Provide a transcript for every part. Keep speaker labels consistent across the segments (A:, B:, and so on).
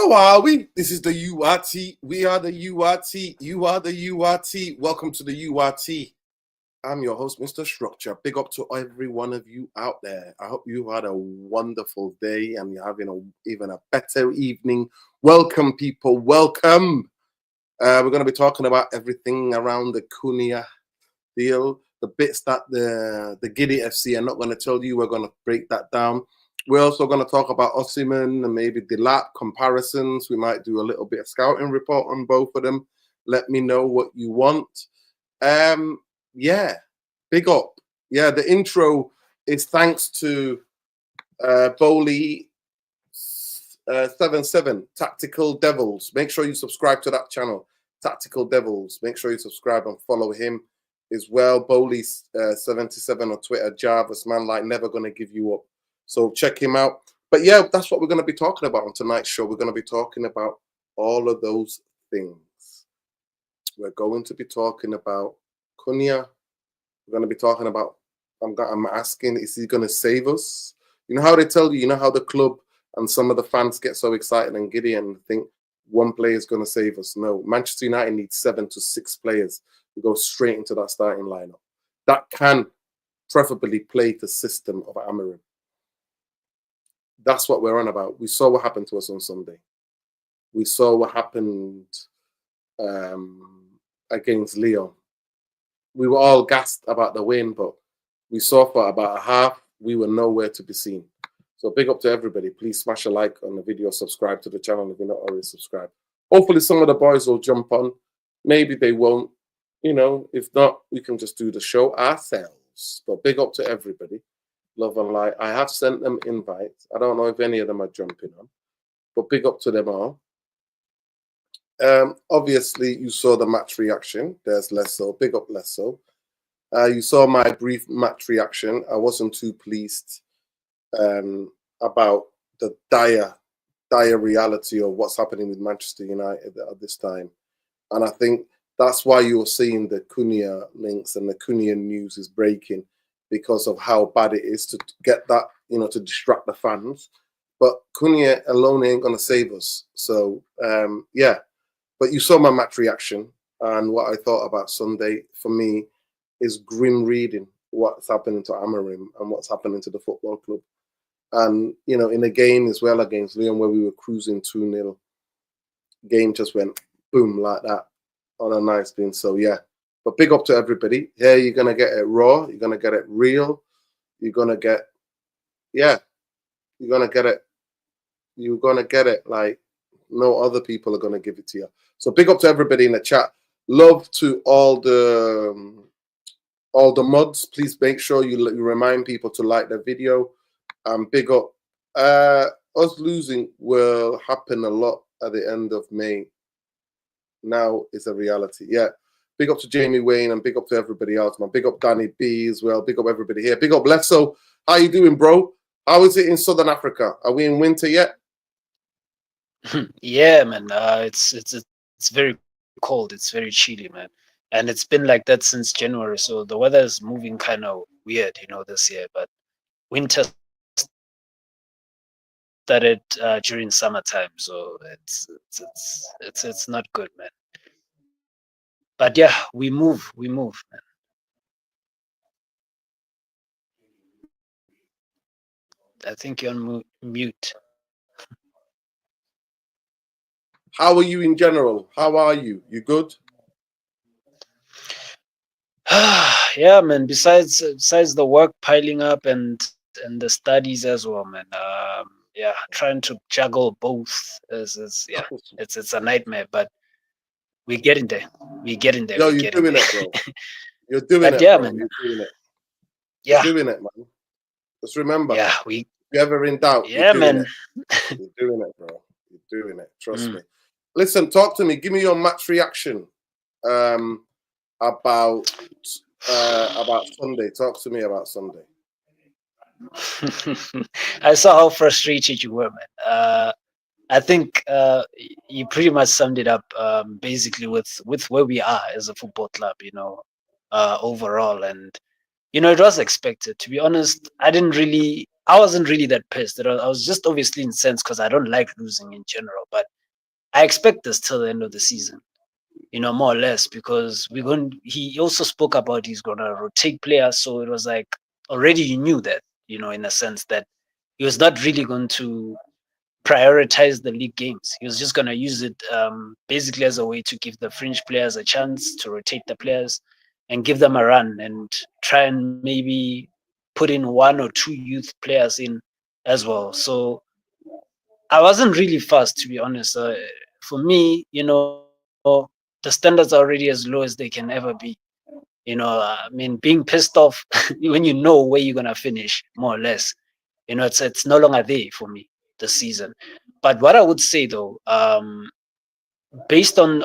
A: How are we? This is the URT. We are the URT. You are the URT. Welcome to the URT. I'm your host, Mr. Structure. Big up to every one of you out there. I hope you had a wonderful day and you're having even a better evening. Welcome, people. Welcome. We're going to be talking about everything around the Cunha deal, the bits that the Giddy FC are not going to tell you. We're going to break that down. We're also going to talk about Ousmane and maybe the lap comparisons. We might do a little bit of scouting report on both of them. Let me know what you want. Yeah, big up. Yeah, the intro is thanks to Bowley 77 Tactical Devils. Make sure you subscribe to that channel, Tactical Devils. Make sure you subscribe and follow him as well. Bowley 77 on Twitter. Jarvis, man, like never gonna give you up. So check him out. But yeah, that's what we're going to be talking about on tonight's show. We're going to be talking about all of those things. We're going to be talking about Cunha. We're going to be talking about, I'm asking, is he going to save us? You know how they tell you, you know how the club and some of the fans get so excited and giddy and think one player is going to save us? No, Manchester United needs 7 to 6 players to go straight into that starting lineup. That can preferably play the system of Amorim. That's what we're on about. We saw what happened to us on Sunday. We saw what happened against Lyon. We were all gassed about the win, but we saw for about a half, we were nowhere to be seen. So big up to everybody. Please smash a like on the video, subscribe to the channel if you're not already subscribed. Hopefully some of the boys will jump on. Maybe they won't. You know, if not, we can just do the show ourselves. But big up to everybody. Love and light. I have sent them invites. I don't know if any of them are jumping on, but big up to them all. Obviously, you saw the match reaction. There's Lesso. Big up Lesso. You saw my brief match reaction. I wasn't too pleased about the dire reality of what's happening with Manchester United at this time. And I think that's why you're seeing the Cunha links and the Cunha news is breaking, because of how bad it is to get that, you know, to distract the fans. But Cunha alone ain't going to save us. So, yeah. But you saw my match reaction, and what I thought about Sunday, for me, is grim reading what's happening to Amorim and what's happening to the football club. And, you know, in a game as well against Lyon where we were cruising 2-0, game just went boom like that on a nice thing. So, yeah. But big up to everybody. Here, you're going to get it raw. You're going to get it real. You're going to get, yeah, you're going to get it. You're going to get it like no other people are going to give it to you. So big up to everybody in the chat. Love to all the mods. Please make sure you remind people to like the video. Big up. Us losing will happen a lot at the end of May. Now is a reality. Yeah. Big up to Jamie Wayne and big up to everybody else, man. Big up Danny B as well. Big up everybody here. Big up Lesso. How you doing, bro? How is it in Southern Africa? Are we in winter yet?
B: Yeah, man. It's very cold. It's very chilly, man. And it's been like that since January. So the weather is moving kind of weird, you know, this year. But winter started during summertime, so it's not good, man. But yeah, we move, man. I think you're on mute.
A: How are you in general? How are you? You good?
B: Yeah, man. Besides the work piling up and the studies as well, man. Yeah, trying to juggle both is yeah, it's a nightmare, but we're getting there. We're getting there.
A: Yo,
B: We're
A: you're
B: getting
A: doing
B: there.
A: it, bro. You're doing
B: But
A: it,
B: yeah,
A: bro.
B: man.
A: You're doing it.
B: Yeah.
A: You're doing it, man. Just remember,
B: Yeah,
A: if you're ever in doubt,
B: yeah,
A: you're doing
B: man.
A: it. You're doing it, bro. You're doing it. Trust me. Listen, talk to me. Give me your match reaction about Sunday. Talk to me about Sunday.
B: I saw how frustrated you were, man. I think you pretty much summed it up basically with where we are as a football club, you know, overall. And, you know, it was expected. To be honest, I didn't really I wasn't really that pissed. I was just obviously incensed because I don't like losing in general. But I expect this till the end of the season, more or less, because he also spoke about he's gonna rotate players. So it was like already you knew that, in a sense that he was not really going to prioritize the league games. He was just gonna use it basically as a way to give the fringe players a chance to rotate the players and give them a run and try and maybe put in 1 or 2 youth players in as well. So I wasn't really fast, to be honest. For me, the standards are already as low as they can ever be. I mean, being pissed off when you know where you're gonna finish, more or less. It's no longer there for me this season. But what I would say though, based on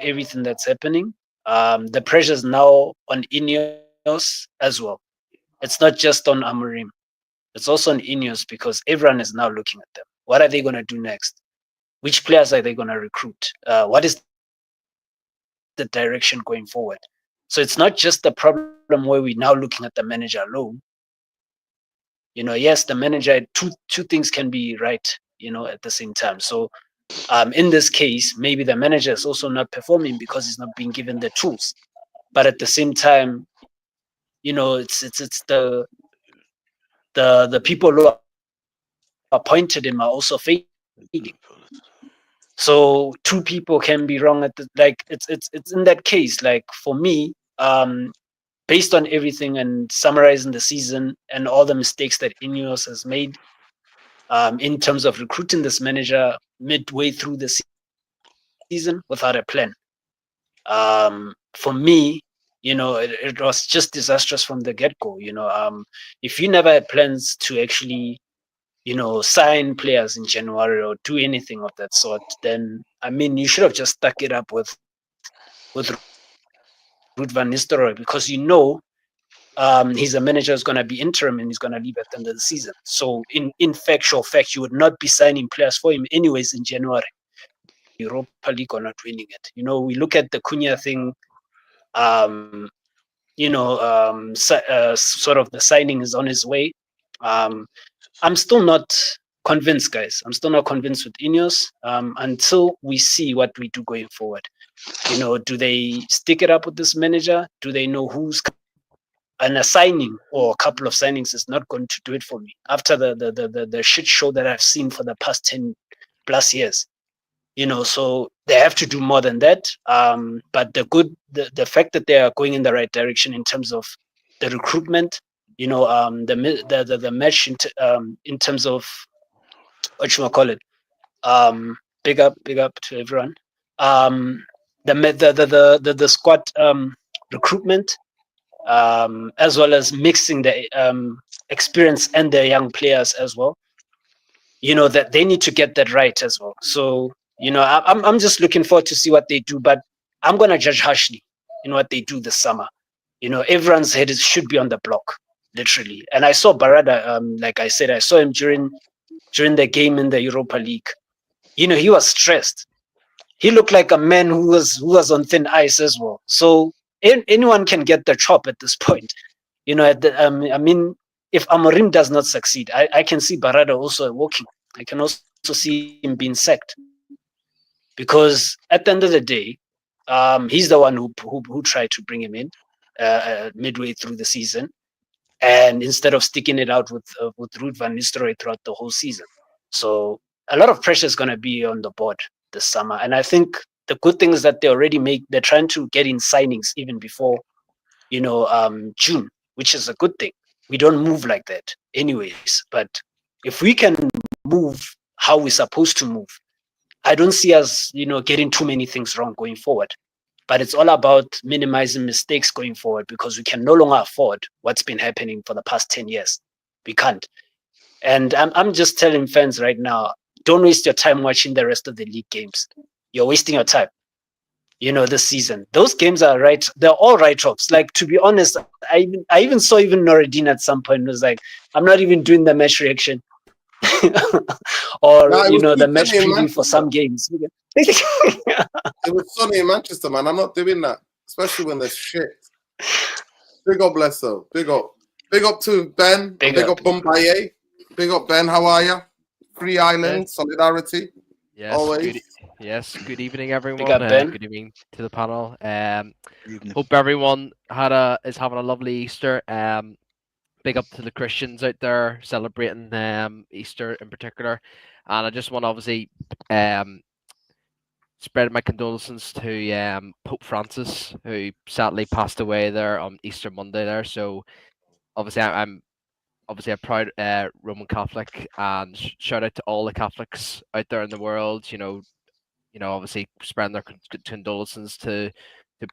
B: everything that's happening, the pressure is now on Ineos as well. It's not just on Amorim. It's also on Ineos because everyone is now looking at them. What are they going to do next? Which players are they going to recruit? What is the direction going forward? So it's not just the problem where we're now looking at the manager alone. Yes, the manager, two things can be right, at the same time. So in this case, maybe the manager is also not performing because he's not being given the tools. But at the same time, it's the people who appointed him are also failing. So two people can be wrong at it's in that case. Like for me, based on everything and summarizing the season and all the mistakes that Ineos has made, in terms of recruiting this manager midway through the season without a plan. For me, it was just disastrous from the get-go. If you never had plans to actually sign players in January or do anything of that sort, then I mean, you should have just stuck it up with Ruud van Nistelrooy because he's a manager who's going to be interim and he's going to leave at the end of the season. So in factual fact, you would not be signing players for him anyways in January. Europa League or not winning it. We look at the Cunha thing. Um, sort of the signing is on his way. I'm still not convinced, guys. I'm still not convinced with Ineos until we see what we do going forward. Do they stick it up with this manager? Do they know who's coming? And a signing or a couple of signings is not going to do it for me after the shit show that I've seen for the past 10 plus years. So they have to do more than that. But the fact that they are going in the right direction in terms of the recruitment, the match in terms of what you call it. Big up to everyone. The squad recruitment, as well as mixing the experience and the young players as well. That they need to get that right as well. So I'm just looking forward to see what they do, but I'm gonna judge harshly in what they do this summer. Everyone's head should be on the block, literally. And I saw Barada, like I said, I saw him during the game in the Europa League. He was stressed. He looked like a man who was on thin ice as well. So anyone can get the chop at this point. I mean, if Amorim does not succeed, I can see Barada also walking. I can also see him being sacked. Because at the end of the day, he's the one who tried to bring him in midway through the season, and instead of sticking it out with Ruud van Nistelrooy throughout the whole season. So a lot of pressure is going to be on the board this summer, and I think the good thing is that they're trying to get in signings even before June, which is a good thing. We don't move like that anyways, but if we can move how we're supposed to move, I don't see us getting too many things wrong going forward. But it's all about minimizing mistakes going forward because we can no longer afford what's been happening for the past 10 years. We can't. And I'm just telling fans right now, don't waste your time watching the rest of the league games. You're wasting your time. This season. Those games are right. They're all write-offs. Like, to be honest, I even saw Noreddin at some point was like, I'm not even doing the match reaction. Or the match preview for some games.
A: It was sunny in Manchester, man. I'm not doing that, especially when there's shit. Big up Blesso. Big up to Ben. Big up Bombaye. Big up, Ben. How are you? Free Island,
C: Yes,
A: solidarity,
C: yes, good.
A: always.
C: Good evening,
B: Big
C: everyone.
B: up, Ben.
C: Good evening to the panel.
D: Evening.
C: Hope everyone is having a lovely Easter. Big up to the Christians out there celebrating Easter in particular, and I just want to obviously um spread my condolences to Pope Francis, who sadly passed away there on Easter Monday there. So obviously I'm obviously a proud Roman Catholic, and shout out to all the Catholics out there in the world. Obviously spreading their condolences to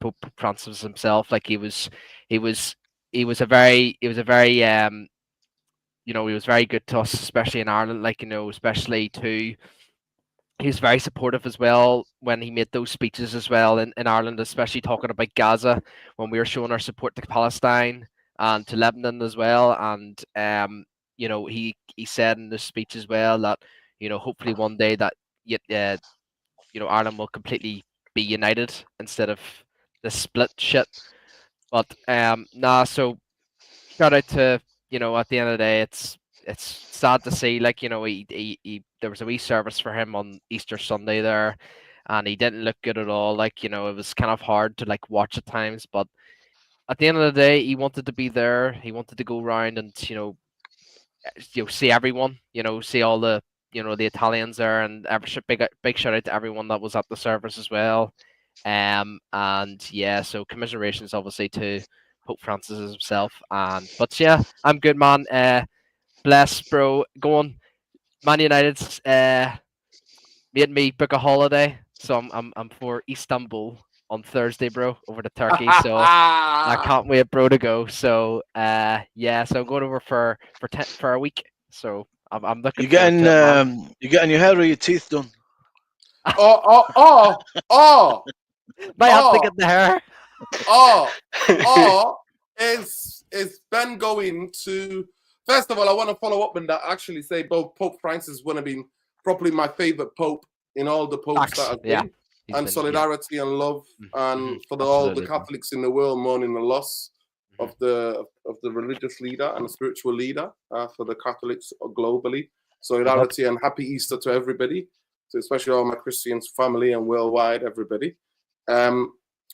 C: Pope Francis himself. Like he was, he was a very, he was very good to us, especially in Ireland. Like especially to. He was very supportive as well when he made those speeches as well in Ireland, especially talking about Gaza when we were showing our support to Palestine and to Lebanon as well. And he said in the speech as well that hopefully one day that Ireland will completely be united instead of the split shit. But so shout out to at the end of the day, it's sad to see like he there was a wee service for him on Easter Sunday there, and he didn't look good at all. Like it was kind of hard to like watch at times, but at the end of the day, he wanted to be there. He wanted to go around and see everyone, see all the the Italians there, and big shout out to everyone that was at the service as well. And yeah, so commiserations obviously to Pope Francis himself. But yeah, I'm good, man. Bless, bro. Going Man United's made me book a holiday, so I'm for Istanbul on Thursday, bro, over to Turkey. So I can't wait, bro, to go. So yeah, so I'm going over for a week. So I'm looking forward to it, man.
D: You getting your hair or your teeth done?
A: Oh,
C: Might have to
A: oh,
C: get the hair.
A: is Ben going to? First of all, I want to follow up and that actually say both Pope Francis would have been probably my favorite pope in all the popes that have been, and solidarity and love, and for all the Catholics in the world mourning the loss of the religious leader and the spiritual leader for the Catholics globally. Solidarity and happy Easter to everybody, to especially all my Christian family and worldwide everybody.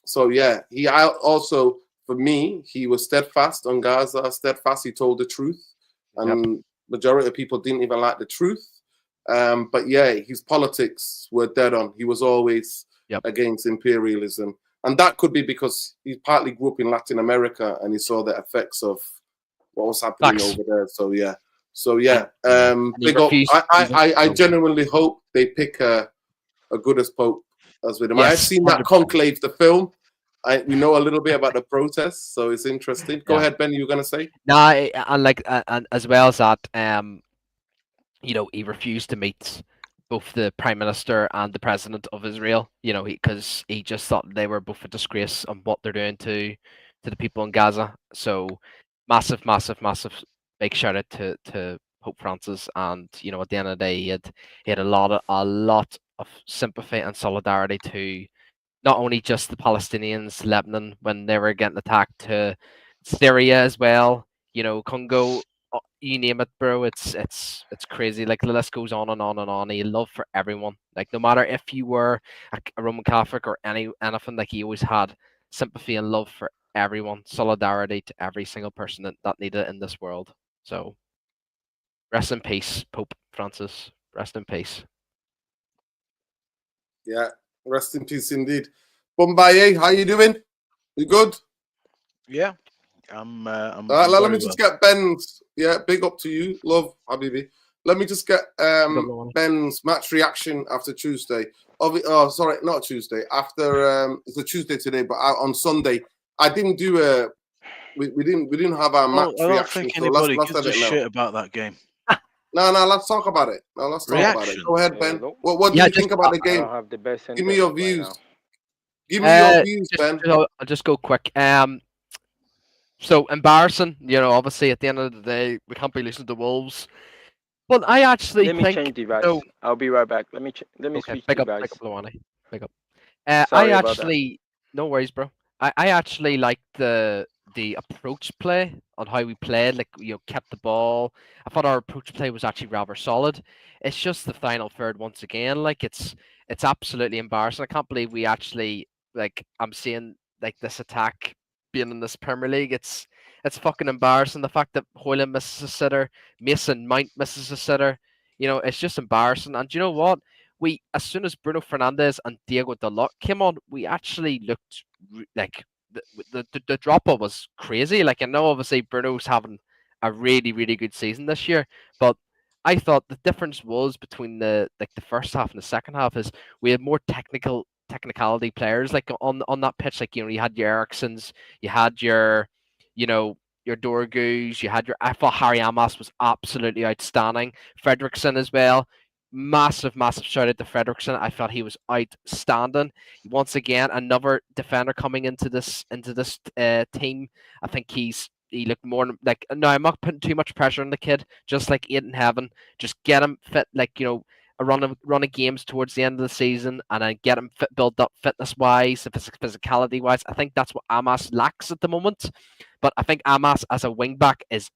A: So yeah, also for me, he was steadfast on Gaza, steadfast. He told the truth, and majority of people didn't even like the truth. But yeah, his politics were dead on. He was always against imperialism, and that could be because he partly grew up in Latin America and he saw the effects of what was happening over there. So yeah, big up. I genuinely hope they pick a good as Pope as with him. Yes, I've seen 100%. That Conclave, the film. We know a little bit about the protests, so it's interesting. Go ahead, Ben. You were gonna say?
C: No, and as well as that, he refused to meet both the Prime Minister and the President of Israel. Because he just thought they were both a disgrace on what they're doing to the people in Gaza. So massive big shout out to Pope Francis, and at the end of the day, he had a lot of sympathy and solidarity to not only just the Palestinians, Lebanon when they were getting attacked, to Syria as well. Congo, you name it, bro. It's crazy. Like the list goes on and on and on. He loved for everyone. Like no matter if you were a Roman Catholic or anything, like he always had sympathy and love for everyone, solidarity to every single person that needed it in this world. So rest in peace, Pope Francis. Rest in peace.
A: Yeah, rest in peace indeed. Bombaye, how you doing? You good?
D: Yeah, I'm
A: let me just get Ben's. Yeah, big up to you, love, Habibi. Let me just get Ben's match reaction after Tuesday. Sorry, not Tuesday. After it's a Tuesday today, but on Sunday, I didn't do we didn't have our match reaction.
D: I don't think anybody gives a shit about that game.
A: No, let's talk about it. No, let's talk about it. Go ahead, Ben. What do you think about the game?
E: Have the best
A: Give me your views.
E: Right,
A: Give me your views, Ben.
C: I'll just go quick. So embarrassing, obviously at the end of the day, we can't be losing to Wolves. But I actually
E: let me change device. I'll be right back. Let me switch device.
C: Pick up. I actually, no worries, bro. I actually like the the approach play on how we played, like kept the ball. I thought our approach play was actually rather solid. It's just the final third once again, like it's absolutely embarrassing. I can't believe we actually I'm seeing this attack being in this Premier League. It's fucking embarrassing. The fact that Hoyland misses a sitter, Mason Mount misses a sitter, it's just embarrassing. And you know what? As soon as Bruno Fernandes and Diego Dalot came on, we actually looked like the drop off was crazy. Like, I know obviously Bruno's having a really, really good season this year, but I thought the difference was between the first half and the second half is we had more technicality players on that pitch. You had your Eriksons, you had your your Dorgus, I thought Harry Amas was absolutely outstanding. Fredrickson as well. Massive shout out to Fredrickson. I thought he was outstanding. Once again, another defender coming into this team. I think he looked more like, no, I'm not putting too much pressure on the kid. Just like Aiden Heaven, just get him fit. A run of games towards the end of the season, and then get him built up fitness wise, physicality wise. I think that's what Amas lacks at the moment. But I think Amas as a wing back is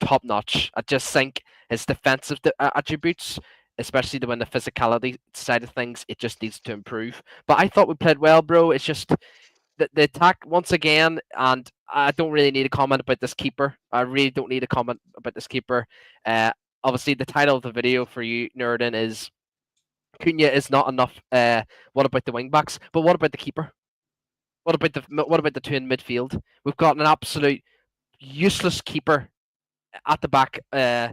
C: top notch. I just think his defensive attributes, especially the physicality side of things, it just needs to improve. But I thought we played well, bro. It's just the attack once again, and I don't really need a comment about this keeper. I really don't need a comment about this keeper. Obviously, the title of the video for you, Nerdin, is Cunha is not enough. What about the wingbacks? But what about the keeper? What about the two in midfield? We've got an absolute useless keeper at the back, and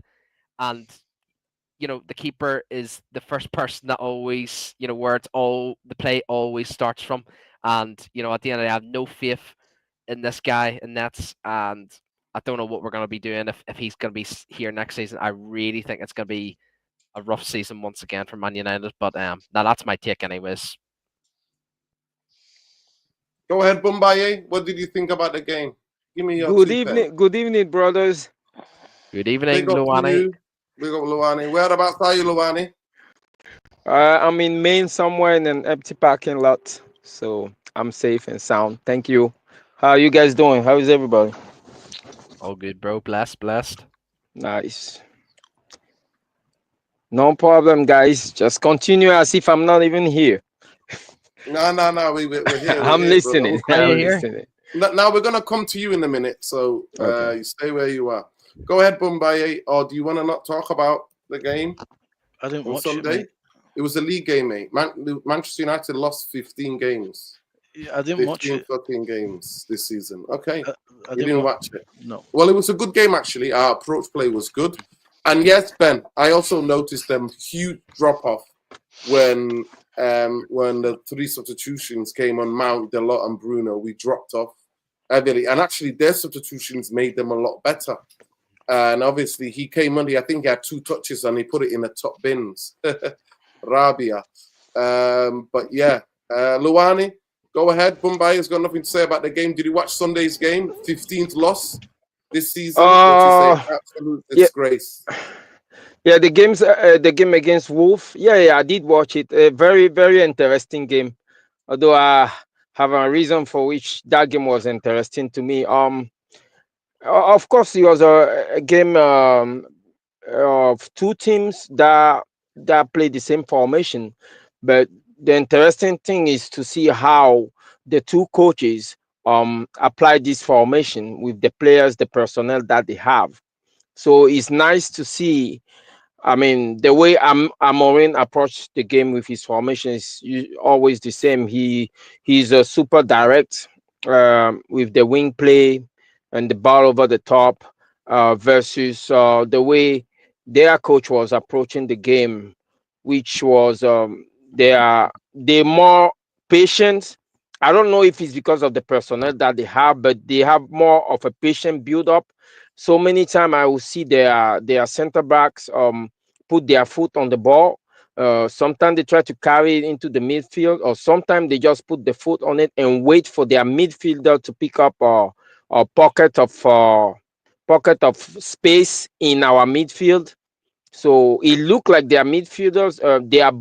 C: the keeper is the first person that always, where the play always starts from. And at the end of the day, I have no faith in this guy in nets, and I don't know what we're going to be doing if he's going to be here next season. I really think it's going to be a rough season once again for Man United. But now that's my take, anyways.
A: Go ahead, Bumbaye. What did you think about the game? Give me your
E: good evening, good evening, brothers.
C: Good evening, Luani.
A: Big up, Luani. Whereabouts are you, Luani?
E: I'm in Maine, somewhere in an empty parking lot, so I'm safe and sound. Thank you. How are you guys doing? How is everybody?
C: All good, bro. Blessed.
E: Nice. No problem, guys. Just continue as if I'm not even here.
A: No. We're here.
E: I'm listening. I'm listening.
A: Now we're gonna come to you in a minute, so
E: Okay.
A: you stay where you are. Go ahead, Bumbaye. Or do you want to not talk about the game?
D: I didn't watch
A: Sunday? It was a league game, mate. Manchester United lost 15 games.
D: Yeah, I didn't watch it.
A: 15 fucking games this season. Okay.
D: I
A: didn't watch it.
D: No.
A: Well, it was a good game, actually. Our approach play was good. And yes, Ben, I also noticed them huge drop-off when the three substitutions came on Mount, Dalot, and Bruno. We dropped off heavily. And actually, their substitutions made them a lot better. And obviously, he came on. I think he had 2 touches, and he put it in the top bins. Rabia. But yeah, Luani, go ahead. Bumbaye has got nothing to say about the game. Did you watch Sunday's game? 15th loss this season. Absolute disgrace.
E: Yeah, the game against Wolf. Yeah, I did watch it. A very, very interesting game. Although I have a reason for which that game was interesting to me. Of course, it was a game of 2 teams that played the same formation. But the interesting thing is to see how the 2 coaches apply this formation with the players, the personnel that they have. So it's nice to see. I mean, the way Amorim approached the game with his formation is always the same. He's a super direct with the wing play and the ball over the top versus the way their coach was approaching the game, which was they're more patient. I don't know if it's because of the personnel that they have, but they have more of a patient build up. So many times I will see their center backs put their foot on the ball. Sometimes they try to carry it into the midfield, or sometimes they just put the foot on it and wait for their midfielder to pick up a pocket of space in our midfield. So it looked like their midfielders, their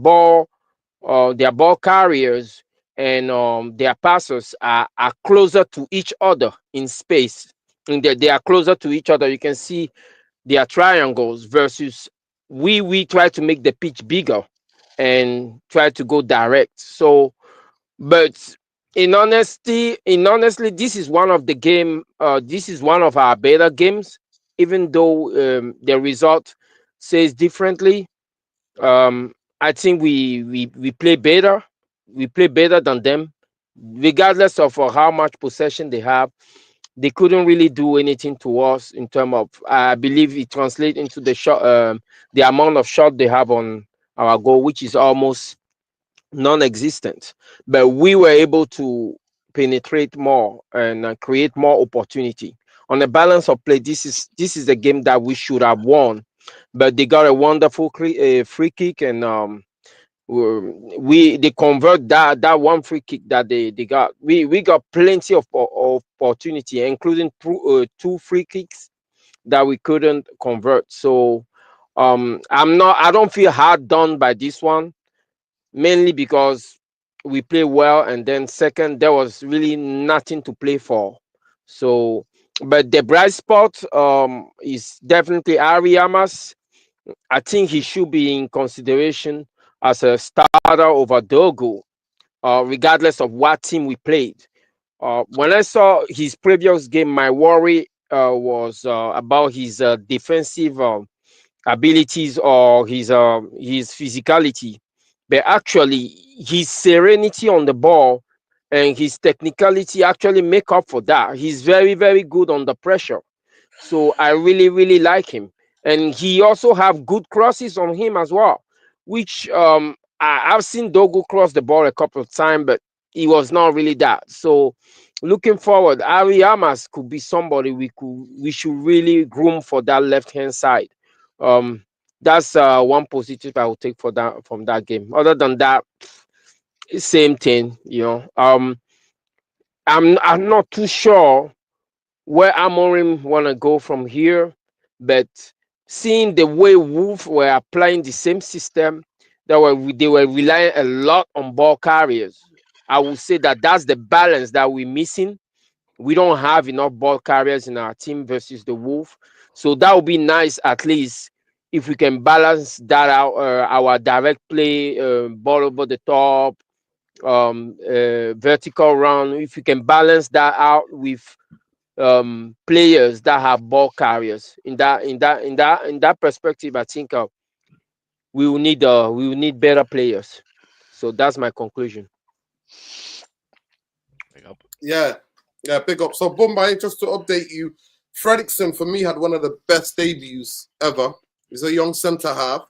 E: ball carriers and their passers are closer to each other in space. And they are closer to each other. You can see their triangles versus we try to make the pitch bigger and try to go direct. So, but in honestly, this is one of the game. This is one of our better games, even though the result says differently. I think we play better. We play better than them, regardless of how much possession they have. They couldn't really do anything to us in terms of. I believe it translates into the shot, the amount of shot they have on our goal, which is almost non-existent. But we were able to penetrate more and create more opportunity. On the balance of play, this is a game that we should have won, but they got a wonderful free kick, and they convert that one free kick that they got. We got plenty of opportunity, including two free kicks that we couldn't convert. So I don't feel hard done by this one, mainly because we play well, and then second, there was really nothing to play for. So, but the bright spot is definitely Ari Amas. I think he should be in consideration as a starter over Dogo, regardless of what team we played. When I saw his previous game, my worry was about his defensive abilities or his physicality, but actually his serenity on the ball and his technicality actually make up for that. He's very, very good under pressure. So I really, really like him. And he also have good crosses on him as well, which I've seen Dogo cross the ball a couple of times, but he was not really that. So looking forward, Ari Amas could be somebody we should really groom for that left hand side. Um, that's one positive I will take for that from that game. Other than that, same thing, you know. I'm not too sure where Amorim wanna go from here, but seeing the way Wolf were applying the same system, they were relying a lot on ball carriers. I would say that that's the balance that we're missing. We don't have enough ball carriers in our team versus the Wolf, so that would be nice at least if we can balance that out. Our direct play, ball over the top, vertical run. If we can balance that out with players that have ball carriers. In that perspective, I think we will need better players. So that's my conclusion.
C: Big up.
A: Yeah, big up. So, Bombay, just to update you, Fredrickson for me had one of the best debuts ever. He's a young centre half.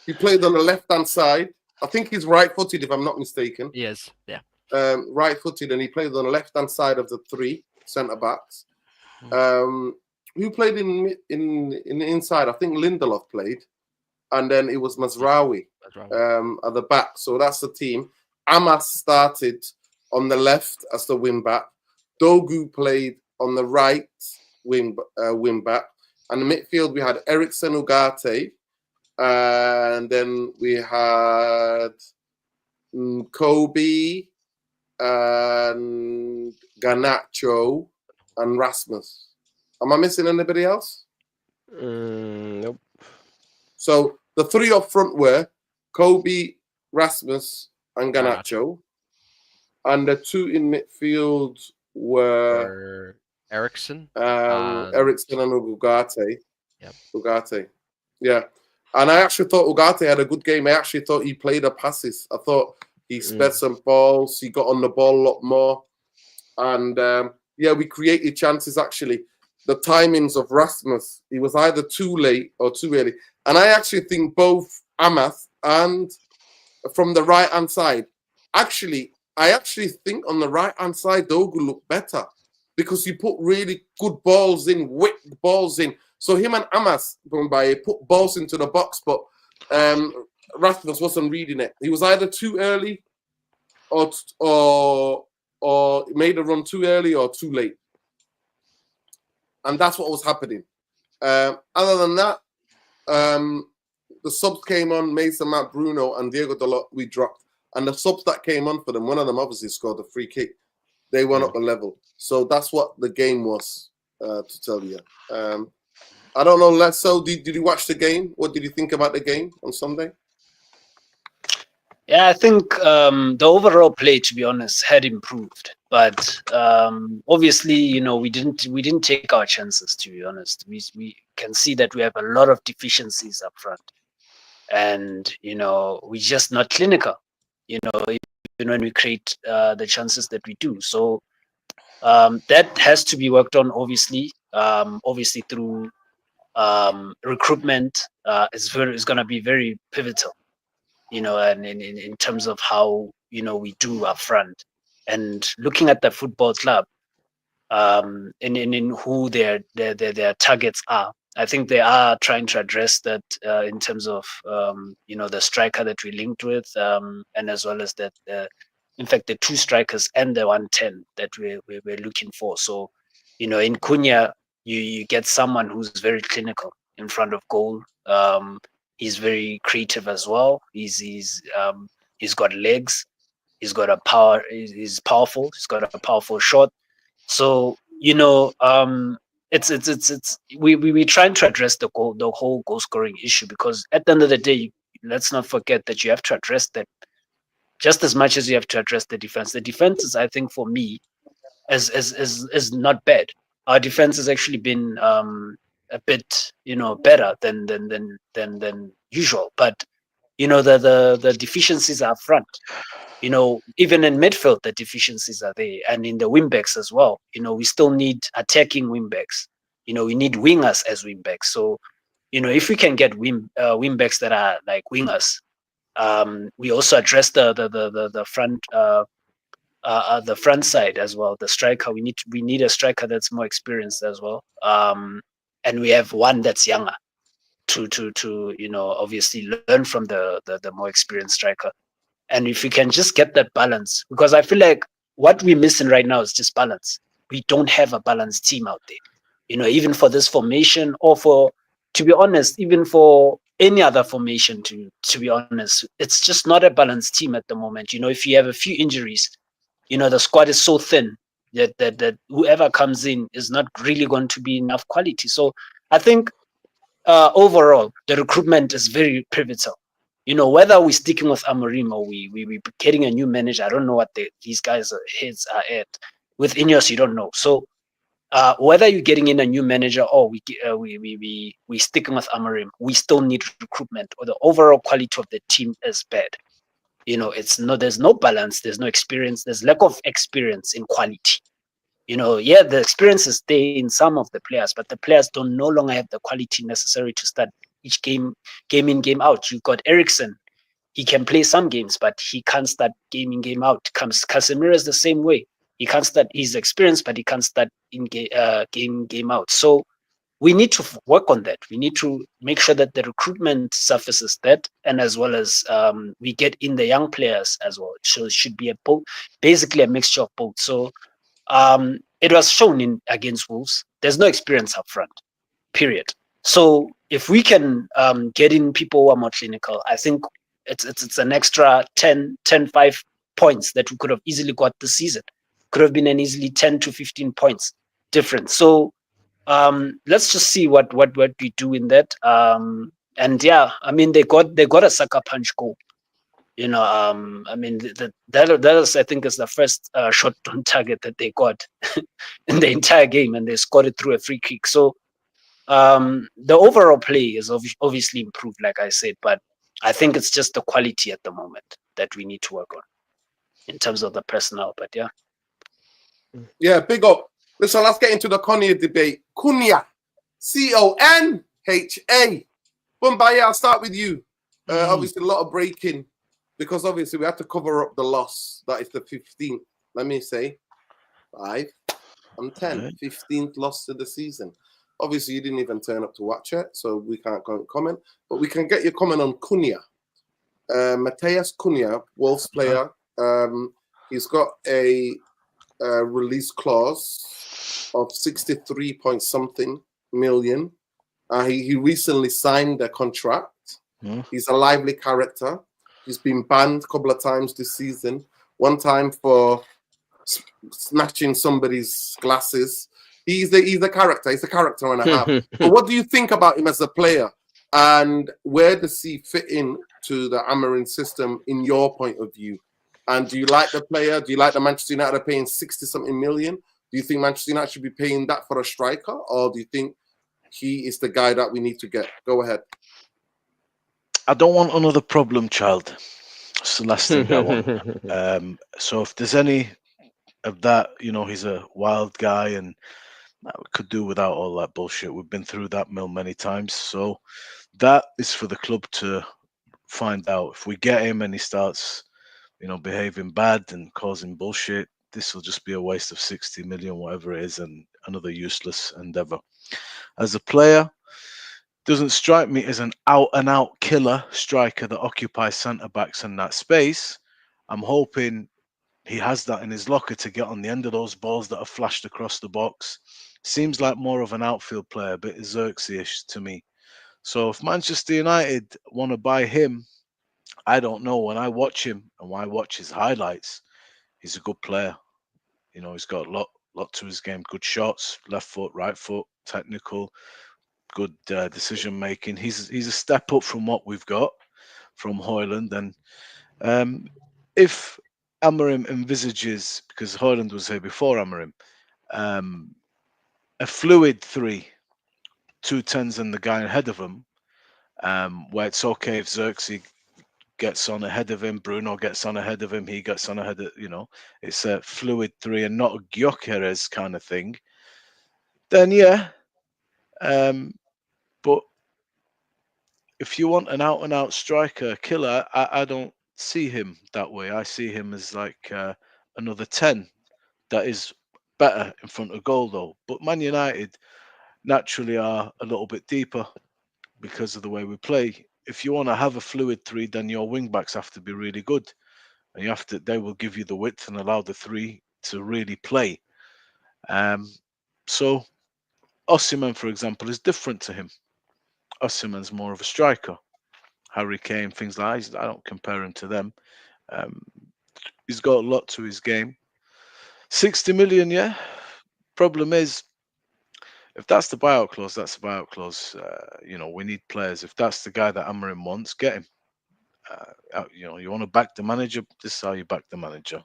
A: He played on the left hand side. I think he's right-footed, if I'm not mistaken.
C: Yes, yeah.
A: Right-footed, and he played on the left-hand side of the three centre backs. Who played in the inside? I think Lindelof played, and then it was Mazraoui at the back. So that's the team. Amas started on the left as the wing back. Dogu played on the right wing back, and the midfield we had Erikson, Ugarte, and then we had Kobe and Garnacho and Rasmus. Am I missing anybody else?
E: Nope.
A: So the three up front were Kobe, Rasmus, and Garnacho. And the two in midfield were
C: Erikson.
A: Erikson and Ugarte.
C: Yep.
A: Ugarte. Yeah. And I actually thought Ugarte had a good game. I actually thought he played the passes. I thought he sped some balls. He got on the ball a lot more. And we created chances actually. The timings of Rasmus, he was either too late or too early. And I actually think both Amas and from the right-hand side, I actually think on the right-hand side, Dogu looked better because he put really good balls in, whipped balls in. So him and Amas, put balls into the box, but Rasmus wasn't reading it. He was either too early or made a run too early or too late. And that's what was happening. Other than that, the subs came on, Mason, Matt, Bruno, and Diego Dalot, we dropped. And the subs that came on for them, one of them obviously scored a free kick. They went up a level. So that's what the game was, to tell you. I don't know, Lesso, did you watch the game? What did you think about the game on Sunday?
B: Yeah, I think the overall play, to be honest, had improved. But obviously, you know, we didn't take our chances, to be honest. We can see that we have a lot of deficiencies up front. And, you know, we're just not clinical, you know, even when we create the chances that we do. So that has to be worked on, obviously. Obviously through recruitment is going to be very pivotal, you know, and in terms of how, you know, we do up front. And looking at the football club, in who their targets are, I think they are trying to address that in terms of you know, the striker that we linked with, and as well as that in fact the 2 strikers and the 110 that we're looking for. So, you know, in Cunha, you get someone who's very clinical in front of goal. He's very creative as well. He's got legs. He's got a power. He's powerful. He's got a powerful shot. So, you know, we're trying to address the whole goal scoring issue, because at the end of the day, let's not forget that you have to address that just as much as you have to address the defense. The defense is, I think, for me, is not bad. Our defense has actually been a bit, you know, better than usual. But, you know, the deficiencies are up front. You know, even in midfield, the deficiencies are there, and in the wingbacks as well. You know, we still need attacking wingbacks. You know, we need wingers as wingbacks. So, you know, if we can get wingbacks that are like wingers, we also address the front side as well. The striker, we need a striker that's more experienced as well. And we have one that's younger to you know, obviously learn from the more experienced striker. And if we can just get that balance, because I feel like what we're missing right now is just balance. We don't have a balanced team out there, you know, even for this formation, or for, to be honest, even for any other formation, to be honest, it's just not a balanced team at the moment. You know, if you have a few injuries, you know, the squad is so thin that whoever comes in is not really going to be enough quality. So I think overall, the recruitment is very pivotal. You know, whether we're sticking with Amorim or we getting a new manager, I don't know what these guys' heads are at. With Ineos, you don't know. So whether you're getting in a new manager or we sticking with Amorim, we still need recruitment, or the overall quality of the team is bad. You know, there's no balance, there's no experience, there's lack of experience in quality. You know, yeah, the experience is there in some of the players, but the players don't no longer have the quality necessary to start each game in, game out. You've got Erikson. He can play some games, but he can't start game in, game out. Casemiro is the same way. He can't start. He's experienced, but he can't start in game out. So we need to work on that. We need to make sure that the recruitment surfaces that, and as well as we get in the young players as well. So it should be basically a mixture of both. So it was shown against Wolves. There's no experience up front, period. So if we can get in people who are more clinical, I think it's an extra 5 points that we could have easily got this season. Could have been an easily 10 to 15 points difference. So let's just see what we do in that. And yeah, I mean, they got a sucker punch goal. You know, I mean, that is, I think, is the first shot on target that they got in the entire game, and they scored it through a free kick. So the overall play is obviously improved, like I said, but I think it's just the quality at the moment that we need to work on in terms of the personnel. But
A: yeah, big up. Listen, let's get into the Cunha debate. Cunha, Conha. Bumbaya, I'll start with you. Obviously, a lot of breaking, because obviously we had to cover up the loss. That is the 15th. Let me say 5 and 10.
D: Right.
A: 15th loss of the season. Obviously, you didn't even turn up to watch it, so we can't comment. But we can get your comment on Cunha. Matheus Cunha, Wolves player. He's got a release clause of 63 point something million. He recently signed a contract. He's a lively character. He's been banned a couple of times this season. One time for snatching somebody's glasses. He's a character. He's a character and a half. But what do you think about him as a player? And where does he fit in to the Amorim system in your point of view? And do you like the player? Do you like the Manchester United are paying 60-something million? Do you think Manchester United should be paying that for a striker? Or do you think he is the guy that we need to get? Go ahead.
D: I don't want another problem child. It's the last thing I want. So if there's any of that, he's a wild guy and we could do without all that bullshit. We've been through that mill many times. So that is for the club to find out. If we get him and he starts, behaving bad and causing bullshit, this will just be a waste of 60 million, whatever it is, and another useless endeavor. As a player, doesn't strike me as an out-and-out killer striker that occupies centre-backs in that space. I'm hoping he has that in his locker to get on the end of those balls that are flashed across the box. Seems like more of an outfield player, a bit Xerxes-ish to me. So if Manchester United want to buy him, I don't know. When I watch him and when I watch his highlights, he's a good player. He's got a lot to his game. Good shots, left foot, right foot, technical, good decision making. He's a step up from what we've got from Højlund. And if Amorim envisages, because Højlund was here before Amorim, a fluid 3, 2 10s and the guy ahead of him, where it's okay if Xerxes gets on ahead of him, Bruno gets on ahead of him, he gets on ahead of, it's a fluid 3 and not a Gyökeres kind of thing, then yeah. But if you want an out-and-out striker, killer, I don't see him that way. I see him as like another 10 that is better in front of goal, though. But Man United naturally are a little bit deeper because of the way we play. If you want to have a fluid 3, then your wing-backs have to be really good. And they will give you the width and allow the 3 to really play. So Osimhen, for example, is different to him. Osimhen's more of a striker. Harry Kane, things like that, I don't compare him to them. He's got a lot to his game. 60 million, yeah. Problem is, if that's the buyout clause, that's the buyout clause. We need players. If that's the guy that Amorim wants, get him. You want to back the manager, this is how you back the manager.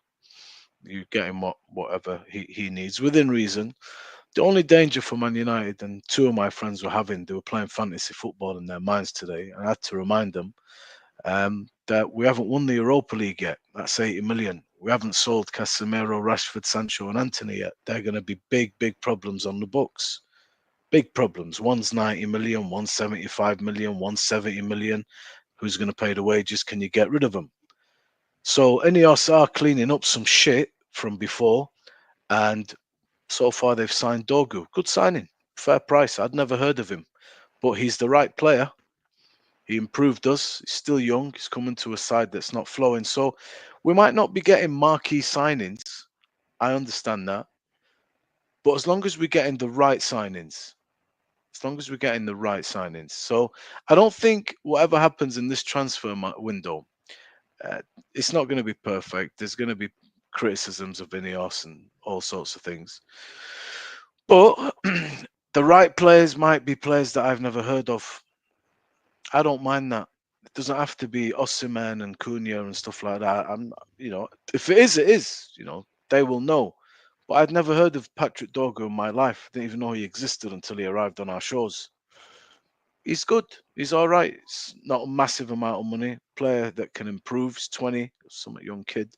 D: You get him whatever he needs within reason. The only danger for Man United, and 2 of my friends they were playing fantasy football in their minds today, and I had to remind them that we haven't won the Europa League yet. That's 80 million. We haven't sold Casemiro, Rashford, Sancho, and Anthony yet. They're going to be big problems on the books. Big problems. One's 90 million, one's 75 million, one's 70 million. Who's going to pay the wages? Can you get rid of them? So Ineos are cleaning up some shit from before, and so far they've signed Dogu. Good signing, fair price. I'd never heard of him, but he's the right player. He improved us. He's still young. He's coming to a side that's not flowing. So we might not be getting marquee signings. I understand that. But as long as we're getting the right signings, So I don't think whatever happens in this transfer window, it's not going to be perfect. There's going to be criticisms of Ineos and all sorts of things. But the right players might be players that I've never heard of. I don't mind that. It doesn't have to be Osimhen and Cunha and stuff like that. If it is, it is. They will know. But I'd never heard of Patrick Dorgu in my life. Didn't even know he existed until he arrived on our shores. He's good. He's all right. It's not a massive amount of money. Player that can improve. He's 20, some young kid.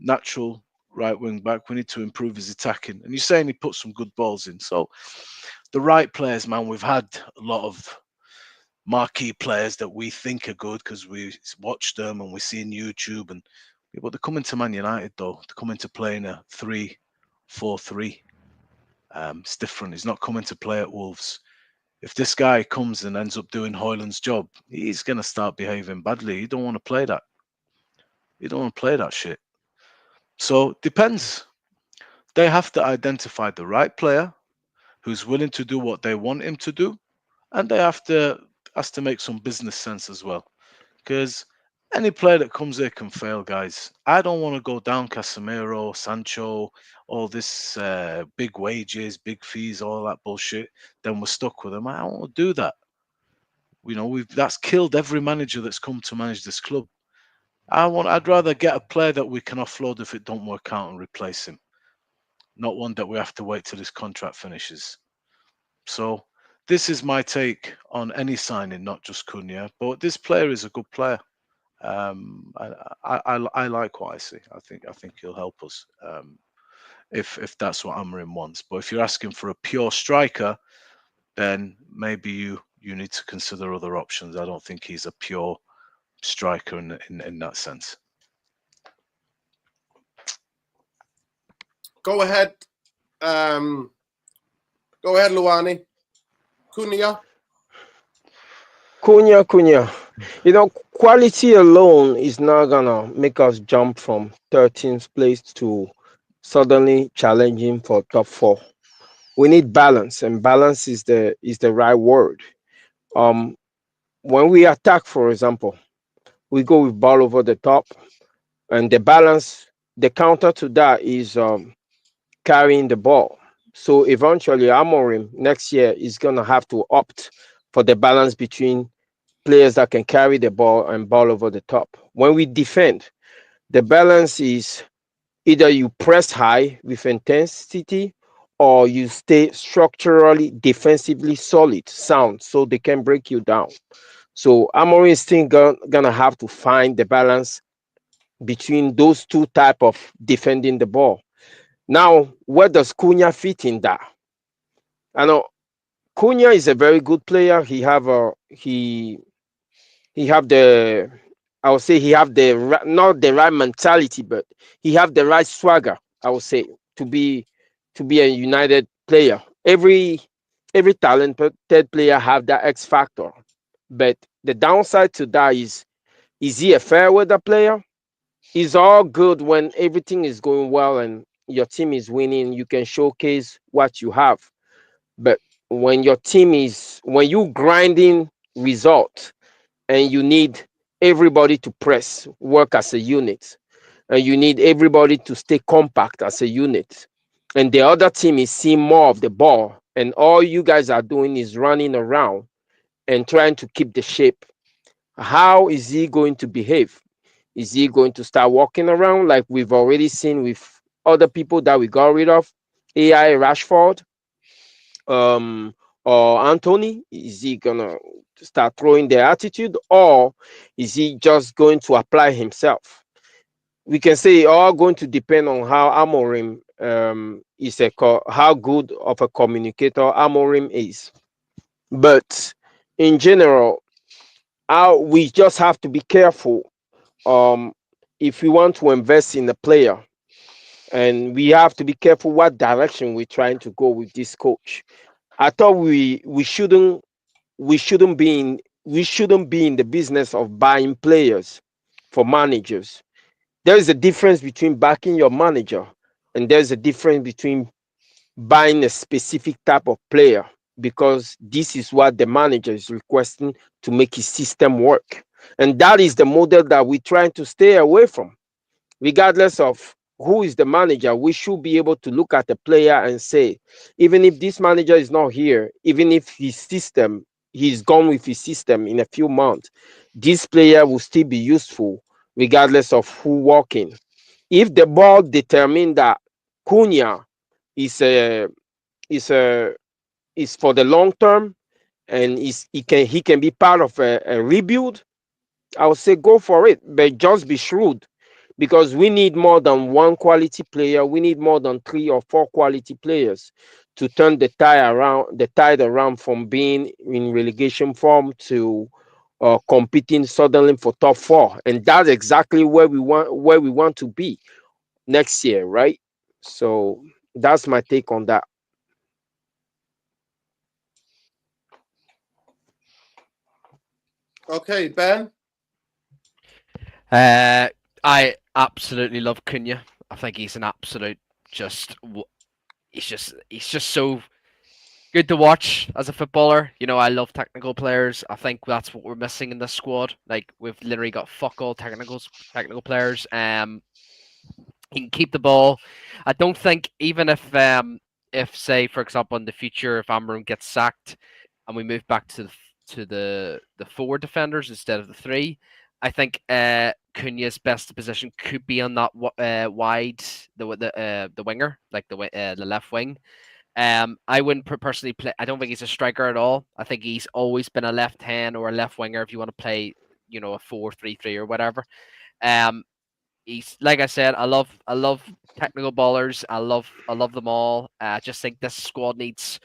D: Natural right wing back. We need to improve his attacking. And you're saying he put some good balls in. So the right players, man, we've had a lot of marquee players that we think are good because we watch them and we see in YouTube. But they're coming to Man United, though. They're coming to play in a 3-4-3. It's different. He's not coming to play at Wolves. If this guy comes and ends up doing Højlund's job, he's going to start behaving badly. You don't want to play that. You don't want to play that shit. So it depends. They have to identify the right player who's willing to do what they want him to do, and they has to make some business sense as well. Because Any player that comes here can fail, guys. I don't want to go down Casemiro, Sancho, all this big wages, big fees, all that bullshit. Then we're stuck with them. I don't want to do that. That's killed every manager that's come to manage this club. I'd rather get a player that we can offload if it don't work out and replace him, not one that we have to wait till his contract finishes. So this is my take on any signing, not just Cunha. But this player is a good player. I like what I see. I think he'll help us if that's what Amorim wants. But if you're asking for a pure striker, then maybe you need to consider other options. I don't think he's a pure striker in that sense.
A: Go ahead. Go ahead, Luani. Cunha.
E: Cunha. Quality alone is not gonna make us jump from 13th place to suddenly challenging for top 4. We need balance, and balance is the right word. When we attack, for example, we go with ball over the top, and the counter to that is carrying the ball. So eventually, Amorim next year is gonna have to opt for the balance between players that can carry the ball and ball over the top. When we defend, the balance is either you press high with intensity or you stay structurally defensively sound so they can break you down. So Amorim is still gonna have to find the balance between those two type of defending the ball. Now, where does Cunha fit in that? I know Cunha is a very good player. He have the, I would say he have not the right mentality, but he have the right swagger, I would say, to be a United player. Every talented player have that X factor, but the downside to that is he a fair weather player? It's all good when everything is going well and your team is winning. You can showcase what you have, but when when you grinding results and you need everybody to work as a unit, and you need everybody to stay compact as a unit, and the other team is seeing more of the ball, and all you guys are doing is running around and trying to keep the shape. How is he going to behave? Is he going to start walking around like we've already seen with other people that we got rid of? AI Rashford, or Anthony? Is he gonna start throwing the attitude, or is he just going to apply himself? We can say all going to depend on how Amorim how good of a communicator Amorim is. But in general, we just have to be careful if we want to invest in a player, and we have to be careful what direction we're trying to go with this coach. I thought we shouldn't be in the business of buying players for managers. There is a difference between backing your manager, and there's a difference between buying a specific type of player, because this is what the manager is requesting to make his system work. And that is the model that we're trying to stay away from. Regardless of who is the manager, we should be able to look at the player and say, even if this manager is not here, even if he's gone with his system in a few months, this player will still be useful regardless of who walk in. If the board determine that Cunha is for the long term, and he can be part of a rebuild, I would say go for it, but just be shrewd, because we need more than one quality player. We need more than 3 or 4 quality players to turn the tide around from being in relegation form to competing suddenly for top 4, and that's exactly where we want to be next year, right? So that's my take on that.
A: Okay, Ben.
C: I absolutely love Cunha. I think he's an absolute he's just so good to watch as a footballer. You know, I love technical players. I think that's what we're missing in this squad. Like we've literally got fuck all technical players. He can keep the ball. I don't think even if say for example in the future if Amram gets sacked and we move back to the four defenders instead of the three, I think Cunha's best position could be on that wide the winger like the left wing. I wouldn't personally play. I don't think he's a striker at all. I think he's always been a left hand or a left winger if you want to play, you know, a 4-3-3 or whatever. Um, he's like I said, I love technical ballers. I love them all. I just think this squad needs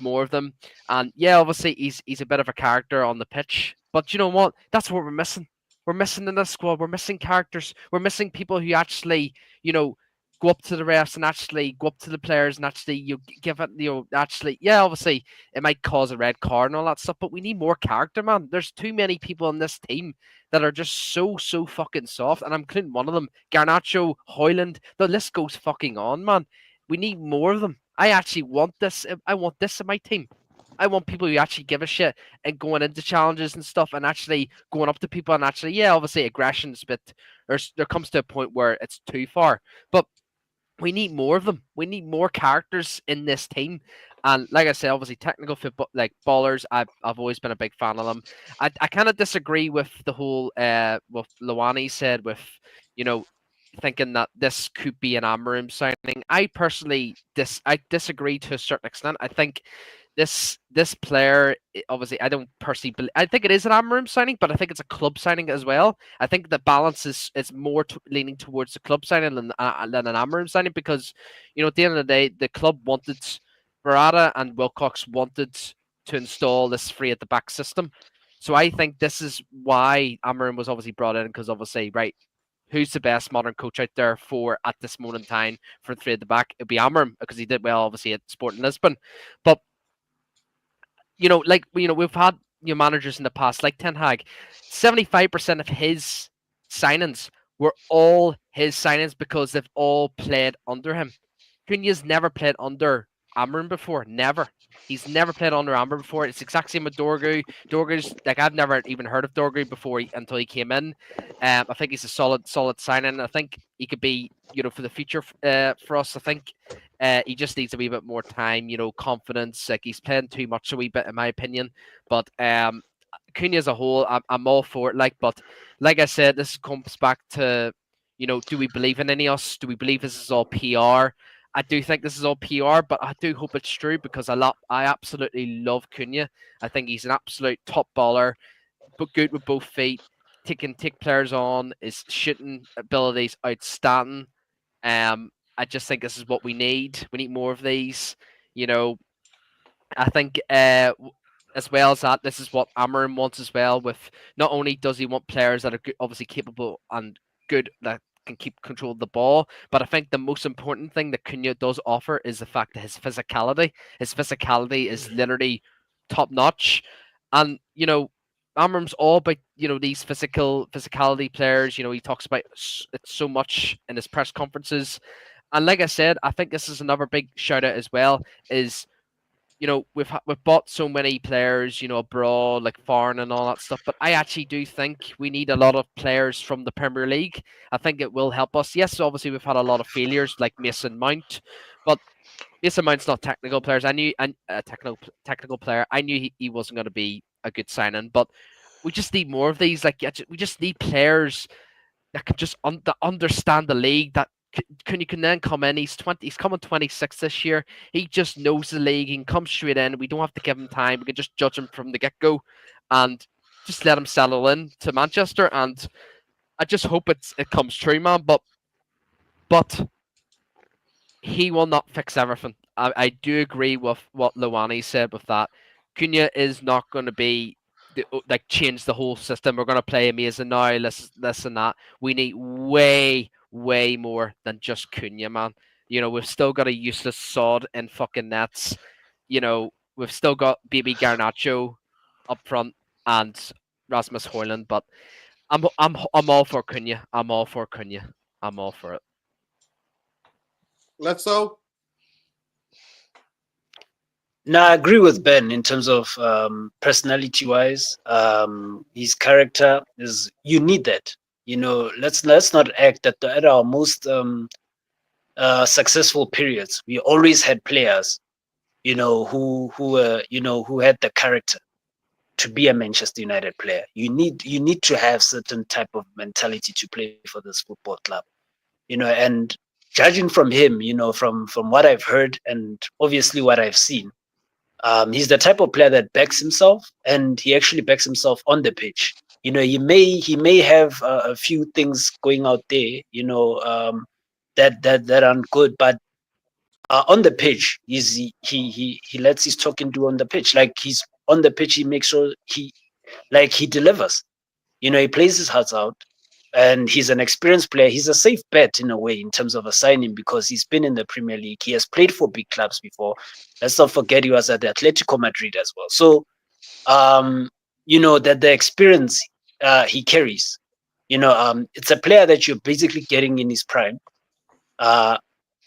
C: more of them. And yeah, obviously he's a bit of a character on the pitch. But you know what? That's what we're missing. We're missing in this squad. We're missing characters. We're missing people who actually, you know, go up to the refs and actually go up to the players and actually give it, actually, yeah, obviously it might cause a red card and all that stuff, but we need more character, man. There's too many people in this team that are just so fucking soft, and I'm including one of them, Garnacho, Hoyland. The list goes fucking on, man. We need more of them. I actually want this. I want this in my team. I want people who actually give a shit and going into challenges and stuff, and actually going up to people and actually, yeah, obviously aggression's a bit. There comes to a point where it's too far, but we need more of them. We need more characters in this team. And like I said, obviously technical football like ballers, I've always been a big fan of them. I kind of disagree with the whole what Luani said with, you know, thinking that this could be an Amarim signing. I personally I disagree to a certain extent. I think this player obviously I don't personally I think it is an Amarim signing, but I think it's a club signing as well. I think the balance is more leaning towards the club signing than an Amarim signing because you know at the end of the day the club wanted Barada and Wilcox wanted to install this free at the back system. So I think this is why Amarim was obviously brought in because obviously right who's the best modern coach out there for at this moment in time for three at the back? It'd be Amarim because he did well obviously at Sporting Lisbon, but you know, like you know, we've had managers in the past, like Ten Hag. 75% of his signings were all his signings because they've all played under him. Cunha's never played under Amarin before. Never. He's never played under Amarin before. It's exact same with Dorgu. Dorgu's like I've never even heard of Dorgu before until he came in. I think he's a solid signing. I think he could be, you know, for the future for us. I think he just needs a wee bit more time, you know, confidence. Like he's playing too much a wee bit, in my opinion. But Cunha as a whole, I'm all for it. Like, but like I said, this comes back to, you know, do we believe in Ineos? Do we believe this is all PR? I do think this is all PR, but I do hope it's true because I absolutely love Cunha. I think he's an absolute top baller, but good with both feet. Take players on. His shooting abilities outstanding. I just think this is what we need. We need more of these. You know, I think as well as that, this is what Amarim wants as well. With not only does he want players that are obviously capable and good that can keep control of the ball, but I think the most important thing that Cunha does offer is the fact that his physicality. His physicality is literally top notch, and you know. Amarim's all about these physicality players. You know he talks about it so much in his press conferences, and like I said, I think this is another big shout out as well. Is we've bought so many players, abroad, like foreign and all that stuff. But I actually do think we need a lot of players from the Premier League. I think it will help us. Yes, obviously we've had a lot of failures like Mason Mount, but Mason Mount's not technical players. I knew and a technical player. I knew he wasn't going to be a good signing, but we just need more of these. Like we just need players that can just understand the league. That can then come in. He's coming 26 this year. He just knows the league. He can come straight in. We don't have to give him time. We can just judge him from the get go, and just let him settle in to Manchester. And I just hope it comes true, man. But he will not fix everything. I do agree with what Luani said with that. Cunha is not going to be like change the whole system. We're going to play amazing now. This and that. We need way more than just Cunha, man. We've still got a useless sod in fucking nets. We've still got baby Garnacho up front and Rasmus Højlund. But I'm all for Cunha. I'm all for Cunha. I'm all for it.
A: Let's go.
B: No, I agree with Ben in terms of personality-wise. His character is you need that. Let's not act that at our most successful periods, we always had players, who had the character to be a Manchester United player. You need to have certain type of mentality to play for this football club. And judging from him, from what I've heard and obviously what I've seen, he's the type of player that backs himself, and he actually backs himself on the pitch. He may have a few things going out there, that aren't good, but on the pitch, he lets his talking do on the pitch. Like he's on the pitch, he makes sure he delivers. He plays his heart out, and he's an experienced player. He's a safe bet in a way in terms of a signing because he's been in the Premier League. He has played for big clubs before. Let's not forget he was at the Atletico Madrid as well. So, that the experience he carries, it's a player that you're basically getting in his prime.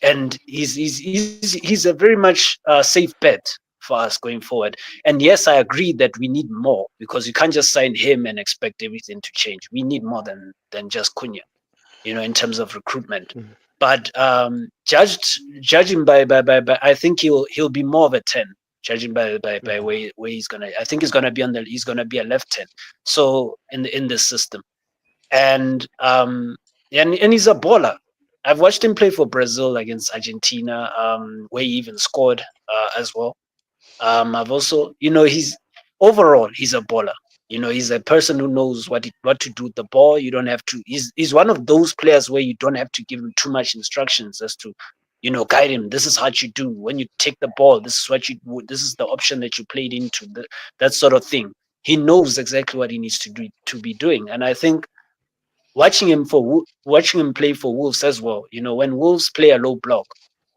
B: And he's a very much safe bet for us going forward. And yes, I agree that we need more because you can't just sign him and expect everything to change. We need more than just Cunha, in terms of recruitment.
E: Mhm.
B: But judging by, I think he'll be more of a 10. Judging by where he's gonna, I think he's gonna be a left 10. So in this system, and he's a baller. I've watched him play for Brazil against Argentina, where he even scored as well. I've also, he's a baller. He's a person who knows what to do with the ball. You don't have to. He's one of those players where you don't have to give him too much instructions as to, guide him. This is what you do when you take the ball. This is what you. This is the option that you played into. That sort of thing. He knows exactly what he needs to be doing, and I think watching him play for Wolves as well. When Wolves play a low block,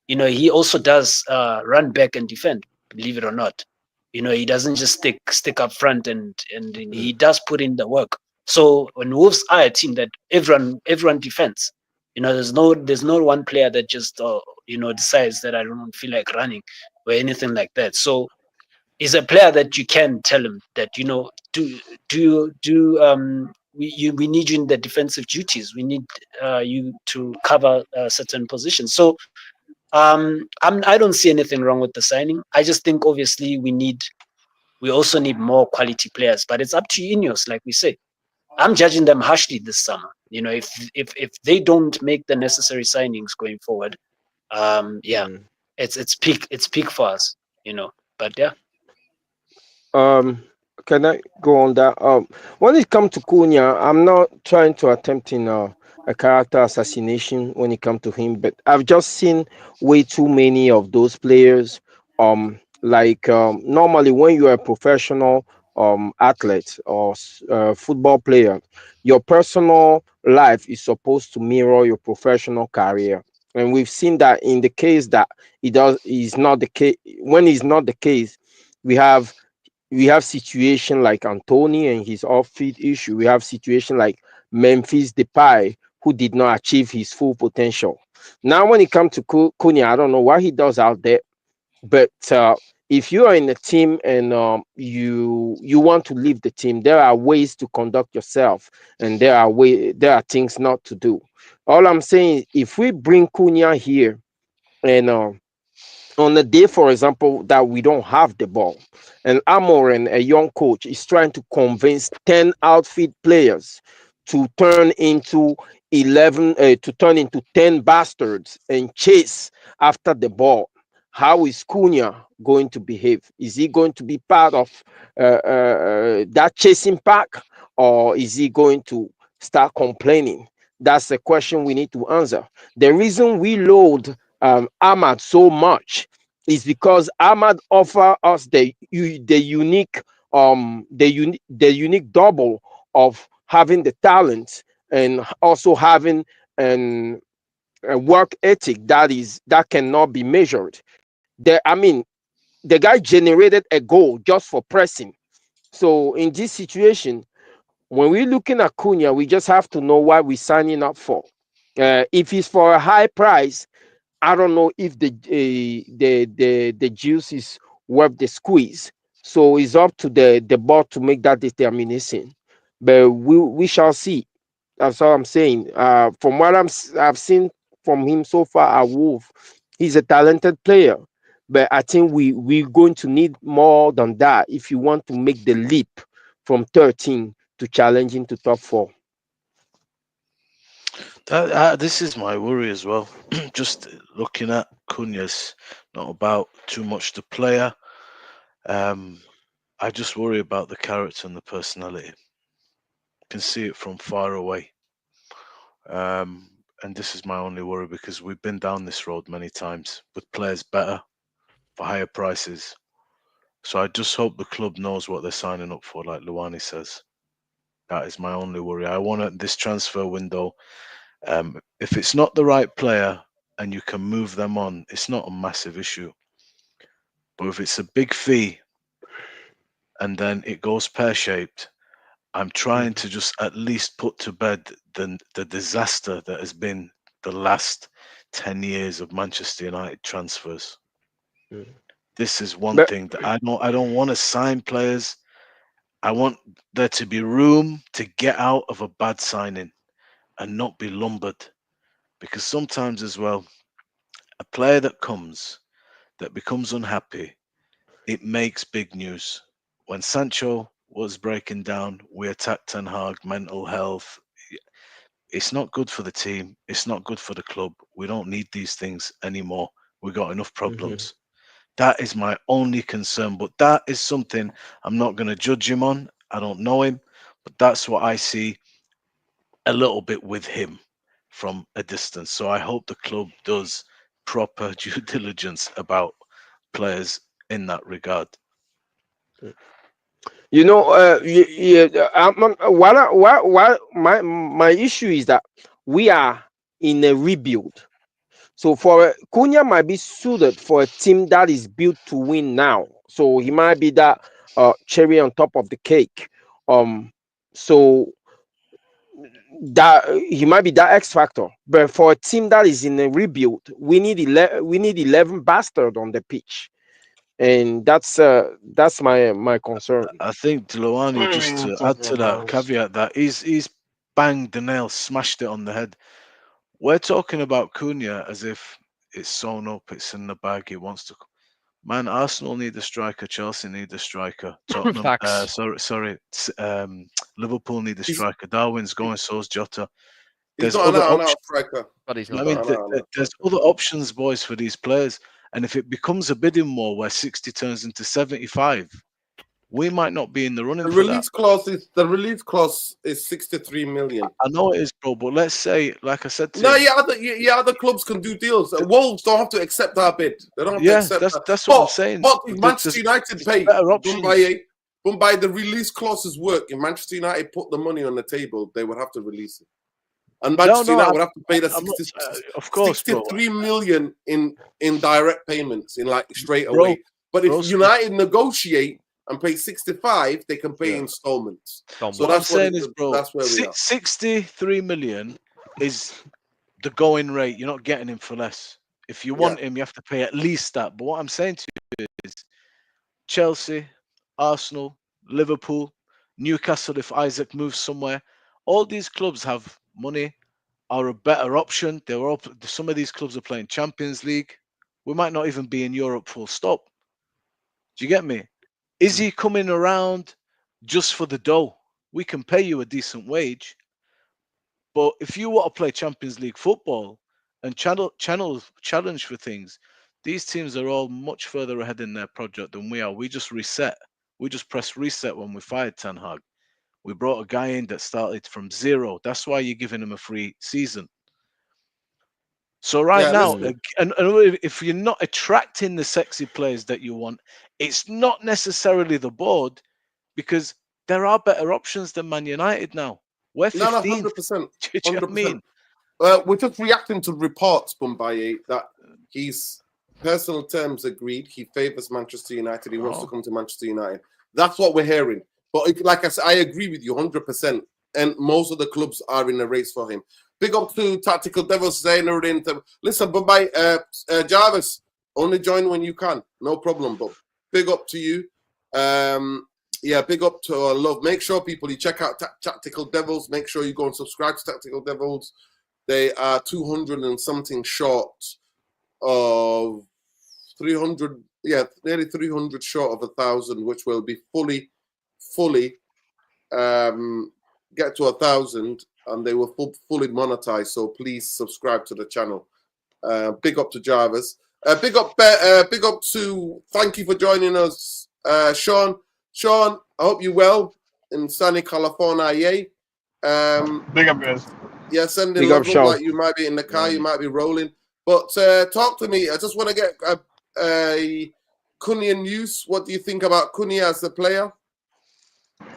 B: he also does run back and defend. Believe it or not, he doesn't just stick up front, and he does put in the work. So when Wolves are a team that everyone defends, there's no one player that just decides that I don't feel like running or anything like that. So is a player that you can tell him that we need you in the defensive duties. We need you to cover certain positions. So I don't see anything wrong with the signing. I just think obviously we also need more quality players, but it's up to Ineos, like we say. I'm judging them harshly this summer. If they don't make the necessary signings going forward, yeah,
E: Mm.
B: it's peak for us. But yeah.
E: Um, can I go on that? When it comes to Cunha, I'm not trying to attempt in a character assassination when it comes to him, but I've just seen way too many of those players. Normally when you're a professional athlete or football player, your personal life is supposed to mirror your professional career. And we've seen that in the case that it does is not the case. When it's not the case, we have situation like Anthony and his off-field issue. We have situation like Memphis Depay, who did not achieve his full potential. Now, when it comes to Cunha, I don't know what he does out there, but if you are in a team and you want to leave the team, there are ways to conduct yourself, and there are things not to do. All I'm saying is, if we bring Cunha here and on the day, for example, that we don't have the ball, and Amorim, a young coach, is trying to convince 10 outfield players to turn into 10 bastards and chase after the ball. How is Cunha going to behave? Is he going to be part of that chasing pack, or is he going to start complaining? That's the question we need to answer. The reason we load Ahmad so much is because Ahmad offer us the unique double of having the talent and also having an a work ethic that cannot be measured. I mean, the guy generated a goal just for pressing. So in this situation, when we're looking at Cunha, we just have to know what we're signing up for. If it's for a high price, I don't know if the juice is worth the squeeze. So it's up to the board to make that determination. But we shall see. That's all I'm saying. From what I've seen from him so far at Wolf, he's a talented player. But I think we're going to need more than that if you want to make the leap from 13 to challenging to top 4.
D: This is my worry as well. Just looking at Cunha's, not about too much the player. I just worry about the character and the personality. Can see it from far away. And this is my only worry because we've been down this road many times with players better for higher prices. So I just hope the club knows what they're signing up for, like Luani says. That is my only worry. I want this transfer window. If it's not the right player and you can move them on, it's not a massive issue. But if it's a big fee and then it goes pear-shaped, I'm trying to just at least put to bed the disaster that has been the last 10 years of Manchester United transfers. This is one thing that I don't want to sign players. I want there to be room to get out of a bad signing and not be lumbered. Because sometimes as well, a player that comes, that becomes unhappy, it makes big news. When Sancho was breaking down, we attacked Ten Hag, mental health. It's not good for the team. It's not good for the club. We don't need these things anymore. We got enough problems. That is my only concern. But that is something I'm not going to judge him on. I don't know him. But that's what I see a little bit with him from a distance. So I hope the club does proper due diligence about players in that regard.
E: You know, what my issue is that we are in a rebuild. So for Cunha might be suited for a team that is built to win now. So he might be that cherry on top of the cake. So that he might be that X factor. But for a team that is in a rebuild, we need 11 bastards on the pitch. And that's my concern.
D: I think Deloani, just to add to that caveat, that he's banged the nail, smashed it on the head. We're talking about Cunha as if it's sewn up, it's in the bag, he wants to. Man, Arsenal need a striker, Chelsea need a striker, Tottenham,
C: Facts.
D: Liverpool need a striker. Darwin's going, so's Jota.
A: He's
D: There's
A: not
D: other
A: an
D: options.
A: striker.
C: But he's
D: I
C: not.
D: mean,
A: No.
D: there's other options, boys, for these players. And if it becomes a bidding war where 60 turns into 75, we might not be in the running
A: The
D: for that.
A: release clause is 63 million.
D: I know it is, bro, but let's say, like I said to
A: No,
D: you,
A: other clubs can do deals. Wolves don't have to accept our bid. They don't have to accept that.
D: that's what I'm saying.
A: But if Manchester United pay
D: better options.
A: By the release clauses work, if Manchester United put the money on the table, they would have to release it. And Manchester United would have to pay the 63 million in direct payments in like straight away. But if United negotiate and pay 65, they can pay installments. So
D: what I'm saying is, bro, that's where we are. 63 million is the going rate. You're not getting him for less. If you want him, you have to pay at least that. But what I'm saying to you is Chelsea, Arsenal, Liverpool, Newcastle, if Isaac moves somewhere, all these clubs have money, are a better option. Some of these clubs are playing Champions League. We might not even be in Europe full stop. Do you get me? Is he coming around just for the dough? We can pay you a decent wage. But if you want to play Champions League football and challenge for things, these teams are all much further ahead in their project than we are. We just reset. We just press reset when we fired Ten Hag. We brought a guy in that started from zero. That's why you're giving him a free season. So now, and if you're not attracting the sexy players that you want, it's not necessarily the board, because there are better options than Man United now. We're 15.
A: 100%.
D: Do you know what I mean?
A: We're just reacting to reports, Bumbaye, that he's personal terms agreed. He favours Manchester United. He wants to come to Manchester United. That's what we're hearing. But like I said, I agree with you 100%. And most of the clubs are in a race for him. Big up to Tactical Devils saying everything. Listen, Bumbaye, Jarvis, only join when you can. No problem, Bob. big up to you. Big up to our love. Make sure people you check out Tactical Devils. Make sure you go and subscribe to Tactical Devils. They are 200 and something short of 300. Yeah, nearly 300 short of 1,000, which will be fully get to 1,000, and they will fully monetize. So please subscribe to the channel. Big up to Jarvis. Big up to. Thank you for joining us, Sean. Sean, I hope you're well in sunny California. Yay.
F: Big up, guys.
A: Yeah, sending
E: Big
A: love.
E: up, Sean.
A: Like you might be in the car, you might be rolling. But talk to me. I just want to get a Cunha news. What do you think about Cunha as a player?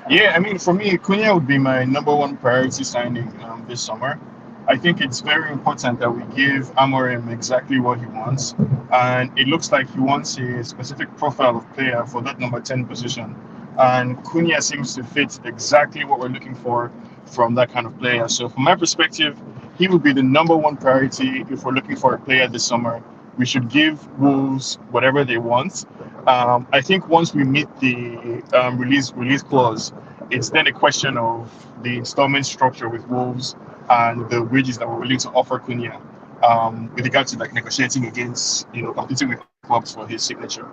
F: Yeah, I mean, for me, Cunha would be my #1 priority signing this summer. I think it's very important that we give Amorim exactly what he wants. And it looks like he wants a specific profile of player for that number 10 position. And Cunha seems to fit exactly what we're looking for from that kind of player. So from my perspective, he would be the #1 priority if we're looking for a player this summer. We should give Wolves whatever they want. I think once we meet the release clause, it's then a question of the installment structure with Wolves and the wages that we're willing to offer Cunha with regard to like negotiating against, competing with clubs for his signature.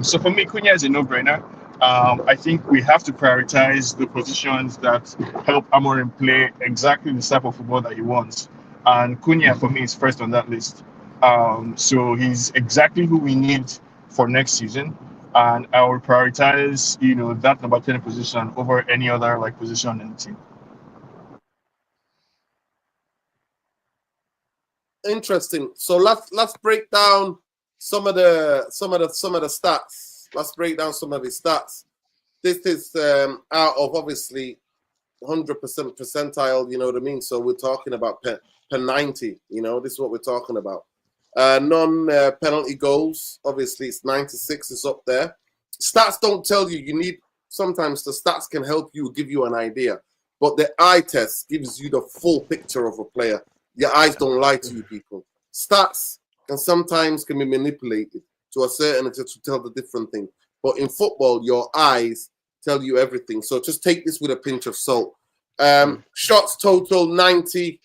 F: So for me, Cunha is a no-brainer. I think we have to prioritize the positions that help Amorim play exactly the type of football that he wants. And Cunha, for me, is first on that list. So he's exactly who we need for next season. And I will prioritize, that number 10 position over any other position in the team.
A: Interesting. So let's break down some of the stats. Let's break down some of his stats. This is out of obviously 100% percentile. You know what I mean. So we're talking about per 90. This is what we're talking about. Non-penalty goals. Obviously, it's 96. It's up there. Stats don't tell you. You need sometimes the stats can help you, give you an idea, but the eye test gives you the full picture of a player. Your eyes don't lie to you, people. Stats can be manipulated to a certain extent to tell the different thing. But in football, your eyes tell you everything. So just take this with a pinch of salt. Shots total 90,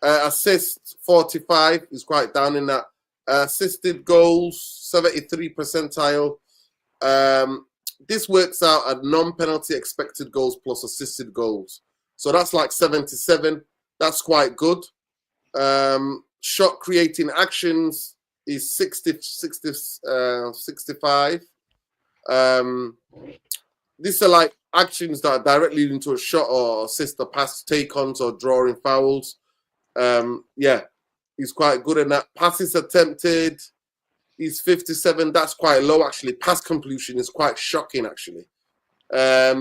A: assists 45 is quite down in that. Assisted goals 73 percentile. This works out at non-penalty expected goals plus assisted goals. So that's like 77. That's quite good. Shot creating actions is 65. These are like actions that are directly leading to a shot or assist or pass, take-ons or drawing fouls. He's quite good in that. Passes attempted, he's 57. That's quite low, actually. Pass completion is quite shocking, actually. I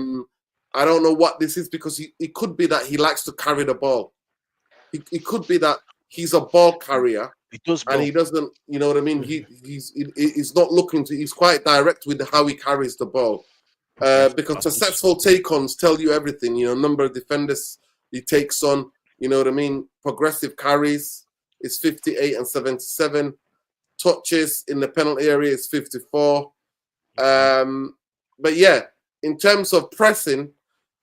A: don't know what this is because it could be that he likes to carry the ball. It could be that he's a ball carrier.
D: He does,
A: and he doesn't, you know what I mean? He's not looking to. He's quite direct with how he carries the ball, because successful take-ons tell you everything. Number of defenders he takes on. You know what I mean? Progressive carries is 58 and 77. Touches in the penalty area is 54. But yeah, in terms of pressing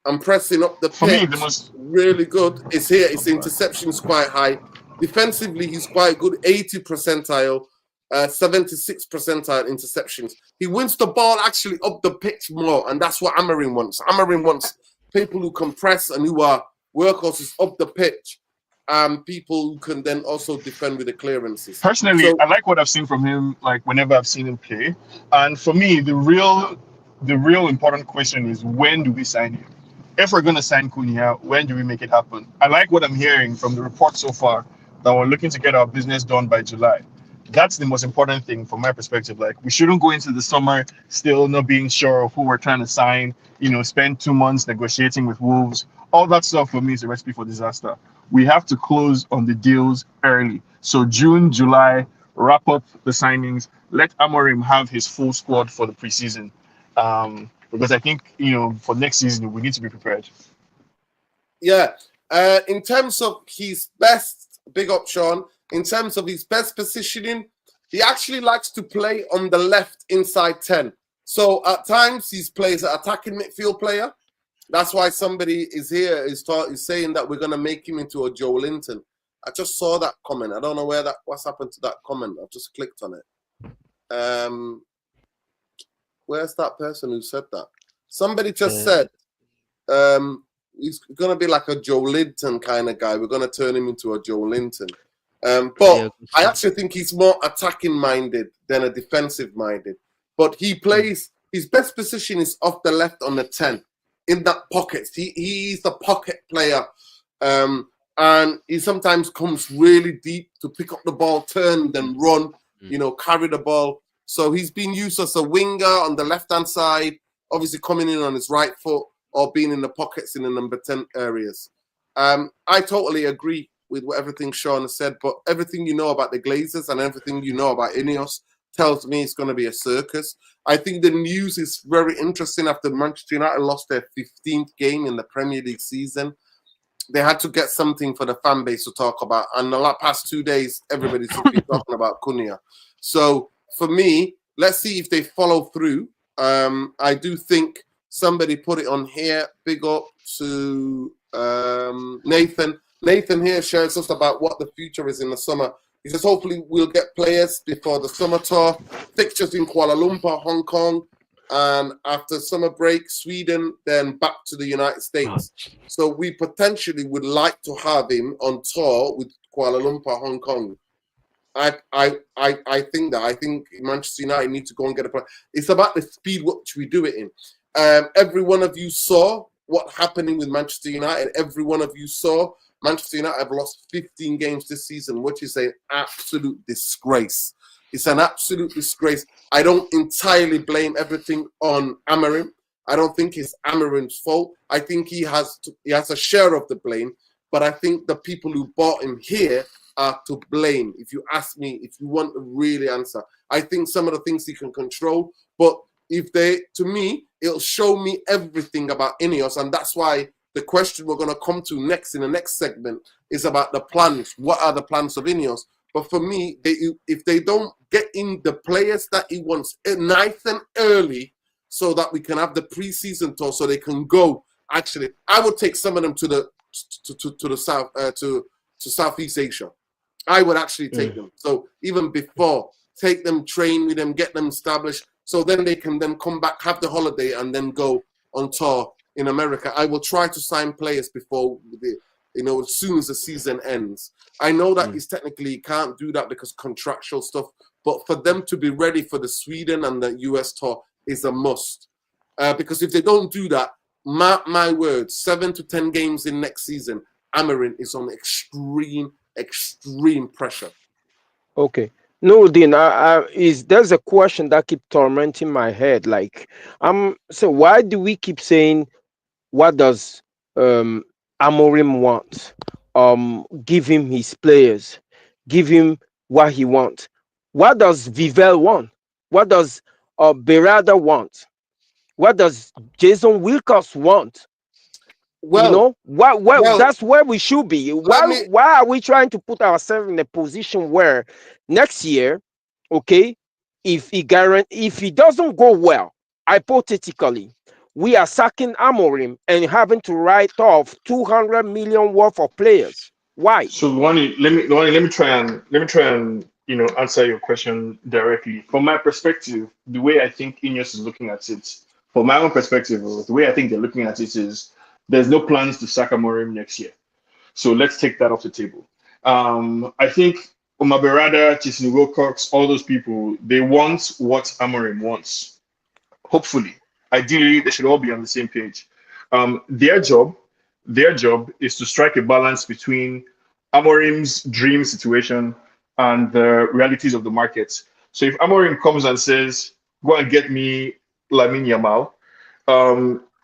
A: and pressing up the pitch, really good. It's here. His interception is quite high. Defensively, he's quite good, 80 percentile, 76 percentile interceptions. He wins the ball actually up the pitch more, and that's what Amorim wants. Amorim wants people who can press and who are workhorses up the pitch, and people who can then also defend with the clearances.
F: Personally, I like what I've seen from him, whenever I've seen him play. And for me, the real important question is, when do we sign him? If we're going to sign Cunha, when do we make it happen? I like what I'm hearing from the report so far, that we're looking to get our business done by July. That's the most important thing from my perspective. We shouldn't go into the summer still not being sure of who we're trying to sign, spend 2 months negotiating with Wolves. All that stuff for me is a recipe for disaster. We have to close on the deals early. So June, July, wrap up the signings. Let Amorim have his full squad for the preseason. Because I think, for next season, we need to be prepared.
A: Yeah. In terms of his best, big up, Sean. In terms of his best positioning, he actually likes to play on the left inside 10. So at times he plays an attacking midfield player. That's why somebody is here is saying that we're gonna make him into a Joe Linton. I just saw that comment. I don't know what's happened to that comment. I've just clicked on it. Where's that person who said that? Somebody just said he's gonna be like a Joe Linton kind of guy. We're gonna turn him into a Joe Linton. But I actually think he's more attacking minded than a defensive minded. But he plays, his best position is off the left on the 10, in that pocket. He's the pocket player. And he sometimes comes really deep to pick up the ball, turn, then run, carry the ball. So he's been used as a winger on the left-hand side, obviously coming in on his right foot or being in the pockets in the number 10 areas. I totally agree with everything Sean has said, but everything you know about the Glazers and everything you know about Ineos tells me it's going to be a circus. I think the news is very interesting after Manchester United lost their 15th game in the Premier League season. They had to get something for the fan base to talk about. And the past 2 days, everybody's been talking about Cunha. So for me, let's see if they follow through. I do think somebody put it on here. Big up to Nathan. Nathan here shares us about what the future is in the summer. He says, hopefully we'll get players before the summer tour. Fixtures in Kuala Lumpur, Hong Kong. And after summer break, Sweden, then back to the United States. So we potentially would like to have him on tour with Kuala Lumpur, Hong Kong. I think that. I think Manchester United need to go and get a player. It's about the speed which we do it in. Every one of you saw what happening with Manchester United. Every one of you saw Manchester United have lost 15 games this season, which is an absolute disgrace. It's an absolute disgrace. I don't entirely blame everything on Amorim. I don't think it's Amorim's fault. I think he has a share of the blame, but I think the people who bought him here are to blame. If you ask me, if you want to really answer, I think some of the things he can control, but to me, it'll show me everything about Ineos, and that's why the question we're going to come to next in the next segment is about the plans. What are the plans of Ineos? But for me, if they don't get in the players that he wants nice and early so that we can have the preseason tour so they can go, actually, I would take some of them to the south, to Southeast Asia. I would actually take them. So even before, take them, train with them, get them established, so then they can then come back, have the holiday, and then go on tour in America. I will try to sign players before as soon as the season ends. I know that he's technically can't do that because contractual stuff, but for them to be ready for the Sweden and the US tour is a must. Because if they don't do that, my word, 7 to 10 games in next season, Amorim is on extreme pressure.
E: Okay. No, Dean, there's a question that keeps tormenting my head. So why do we keep saying, what does Amorim want? Give him his players, give him what he wants. What does Vivel want? What does Berada want? What does Jason Wilcox want?
A: Well,
E: that's where we should be. Why are we trying to put ourselves in a position where next year, okay, if he doesn't go well, hypothetically, we are sacking Amorim and having to write off 200 million worth of players? Why?
F: So let me try and answer your question directly. From my perspective, the way I think Ineos is looking at it, from my own perspective, the way I think they're looking at it is there's no plans to sack Amorim next year. So let's take that off the table. I think Berada, Jason Wilcox, all those people, they want what Amorim wants. Hopefully. Ideally, they should all be on the same page. Their job is to strike a balance between Amorim's dream situation and the realities of the market. So if Amorim comes and says, go and get me Lamine Yamal,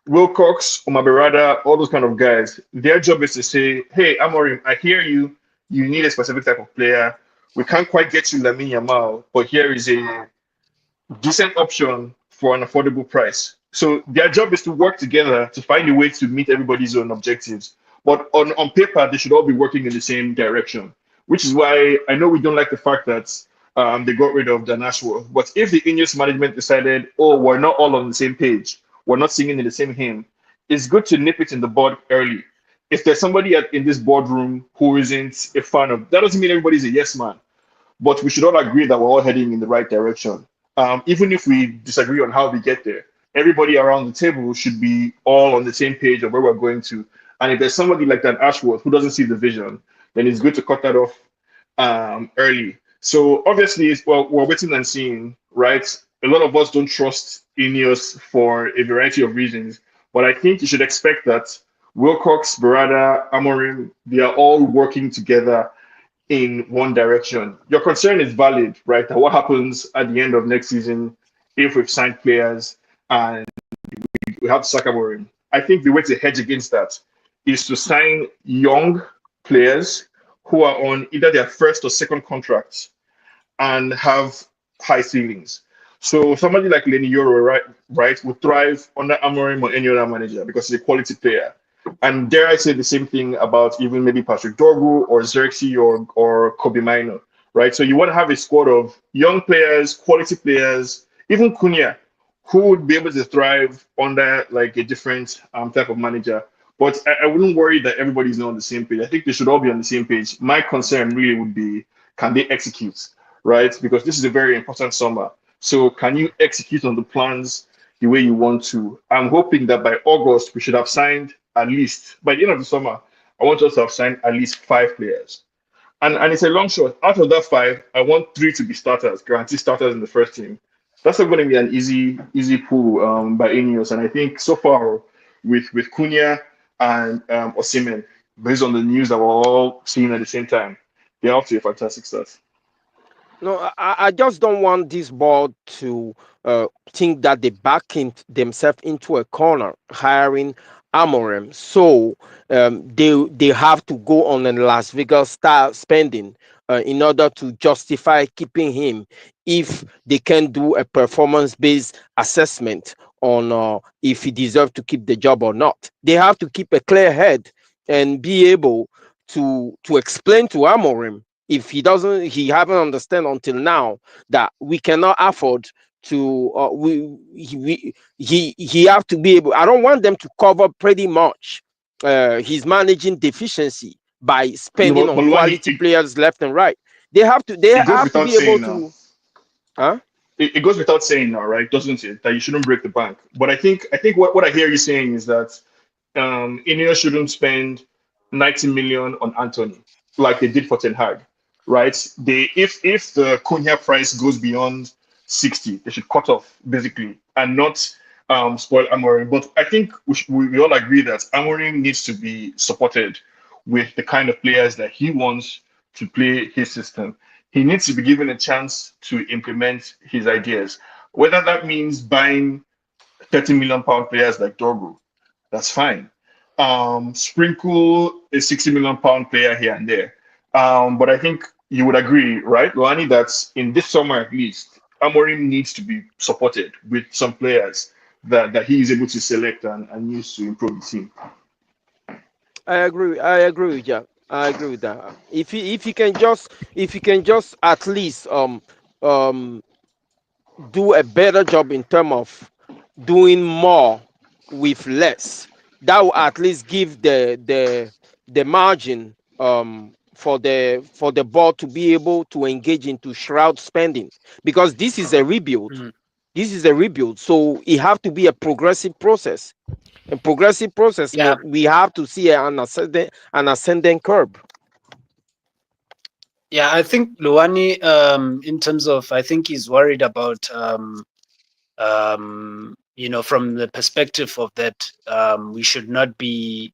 F: Wilcox, Berada, all those kind of guys, their job is to say, hey, Amorim, I hear you. You need a specific type of player. We can't quite get you Lamine Yamal, but here is a decent option for an affordable price. So their job is to work together to find a way to meet everybody's own objectives. But on paper, they should all be working in the same direction, which is why I know we don't like the fact that they got rid of Dan Ashworth. But if the Ineos management decided, oh, we're not all on the same page, we're not singing in the same hymn, it's good to nip it in the bud early. If there's somebody in this boardroom who isn't a fan of, that doesn't mean everybody's a yes man, but we should all agree that we're all heading in the right direction. Even if we disagree on how we get there, everybody around the table should be all on the same page of where we're going to. And if there's somebody like that Ashworth who doesn't see the vision, then it's good to cut that off early. So obviously, well, we're waiting and seeing, right? A lot of us don't trust Ineos for a variety of reasons, but I think you should expect that Wilcox, Barada, Amorim, they are all working together in one direction. Your concern is valid, right? What happens at the end of next season if we've signed players and we have Sakamorim? I think the way to hedge against that is to sign young players who are on either their first or second contracts and have high ceilings. So somebody like Lenny Euro, right, would thrive under Amorim or any other manager because he's a quality player. And dare I say the same thing about even maybe Patrick Dorgu or Xerxes or Kobe Mino, right? So you want to have a squad of young players, quality players, even Cunha, who would be able to thrive under like a different type of manager. But I wouldn't worry that everybody's not on the same page. I think they should all be on the same page. My concern really would be, can they execute, right? Because this is a very important summer. So can you execute on the plans the way you want to? I'm hoping that by August, we should have signed at least, by the end of the summer, I want us to have signed at least 5 players. And it's a long shot. Out of that 5, I want 3 to be starters, guaranteed starters in the first team. That's not going to be an easy pull by Ineos. And I think so far with Cunha and Ousmane, based on the news that we're all seeing at the same time, they're off to a fantastic start.
E: No, I just don't want this board to think that they themselves into a corner hiring Amorim. So they have to go on a Las Vegas style spending in order to justify keeping him if they can do a performance-based assessment on if he deserves to keep the job or not. They have to keep a clear head and be able to explain to Amorim, if he haven't understand until now that we cannot afford to he have to be able. I don't want them to cover pretty much his managing deficiency by spending on quality players left and right. They have to be able to. Huh?
F: It goes without saying now, right? Doesn't it? That you shouldn't break the bank. But I think what I hear you saying is that Ineos shouldn't spend 90 million on Anthony like they did for Ten Hag, right? If the Cunha price goes beyond 60, they should cut off basically and not spoil Amorim. But I think we all agree that Amorim needs to be supported with the kind of players that he wants to play his system. He needs to be given a chance to implement his ideas. Whether that means buying 30 million pound players like Dorgu, that's fine. Sprinkle a 60 million pound player here and there. But I think you would agree, right, Loani, that in this summer at least, Amorim needs to be supported with some players that he is able to select and use to improve the team.
E: I agree with you. I agree with that. If he can just at least do a better job in terms of doing more with less, that will at least give the margin for the board to be able to engage into shroud spending, because this is a rebuild. This is a rebuild, so it have to be a progressive process. A progressive process.
B: Yeah.
E: We have to see an ascending curve.
B: Yeah, I think Luani, in terms of, I think he's worried about, from the perspective of that, we should not be,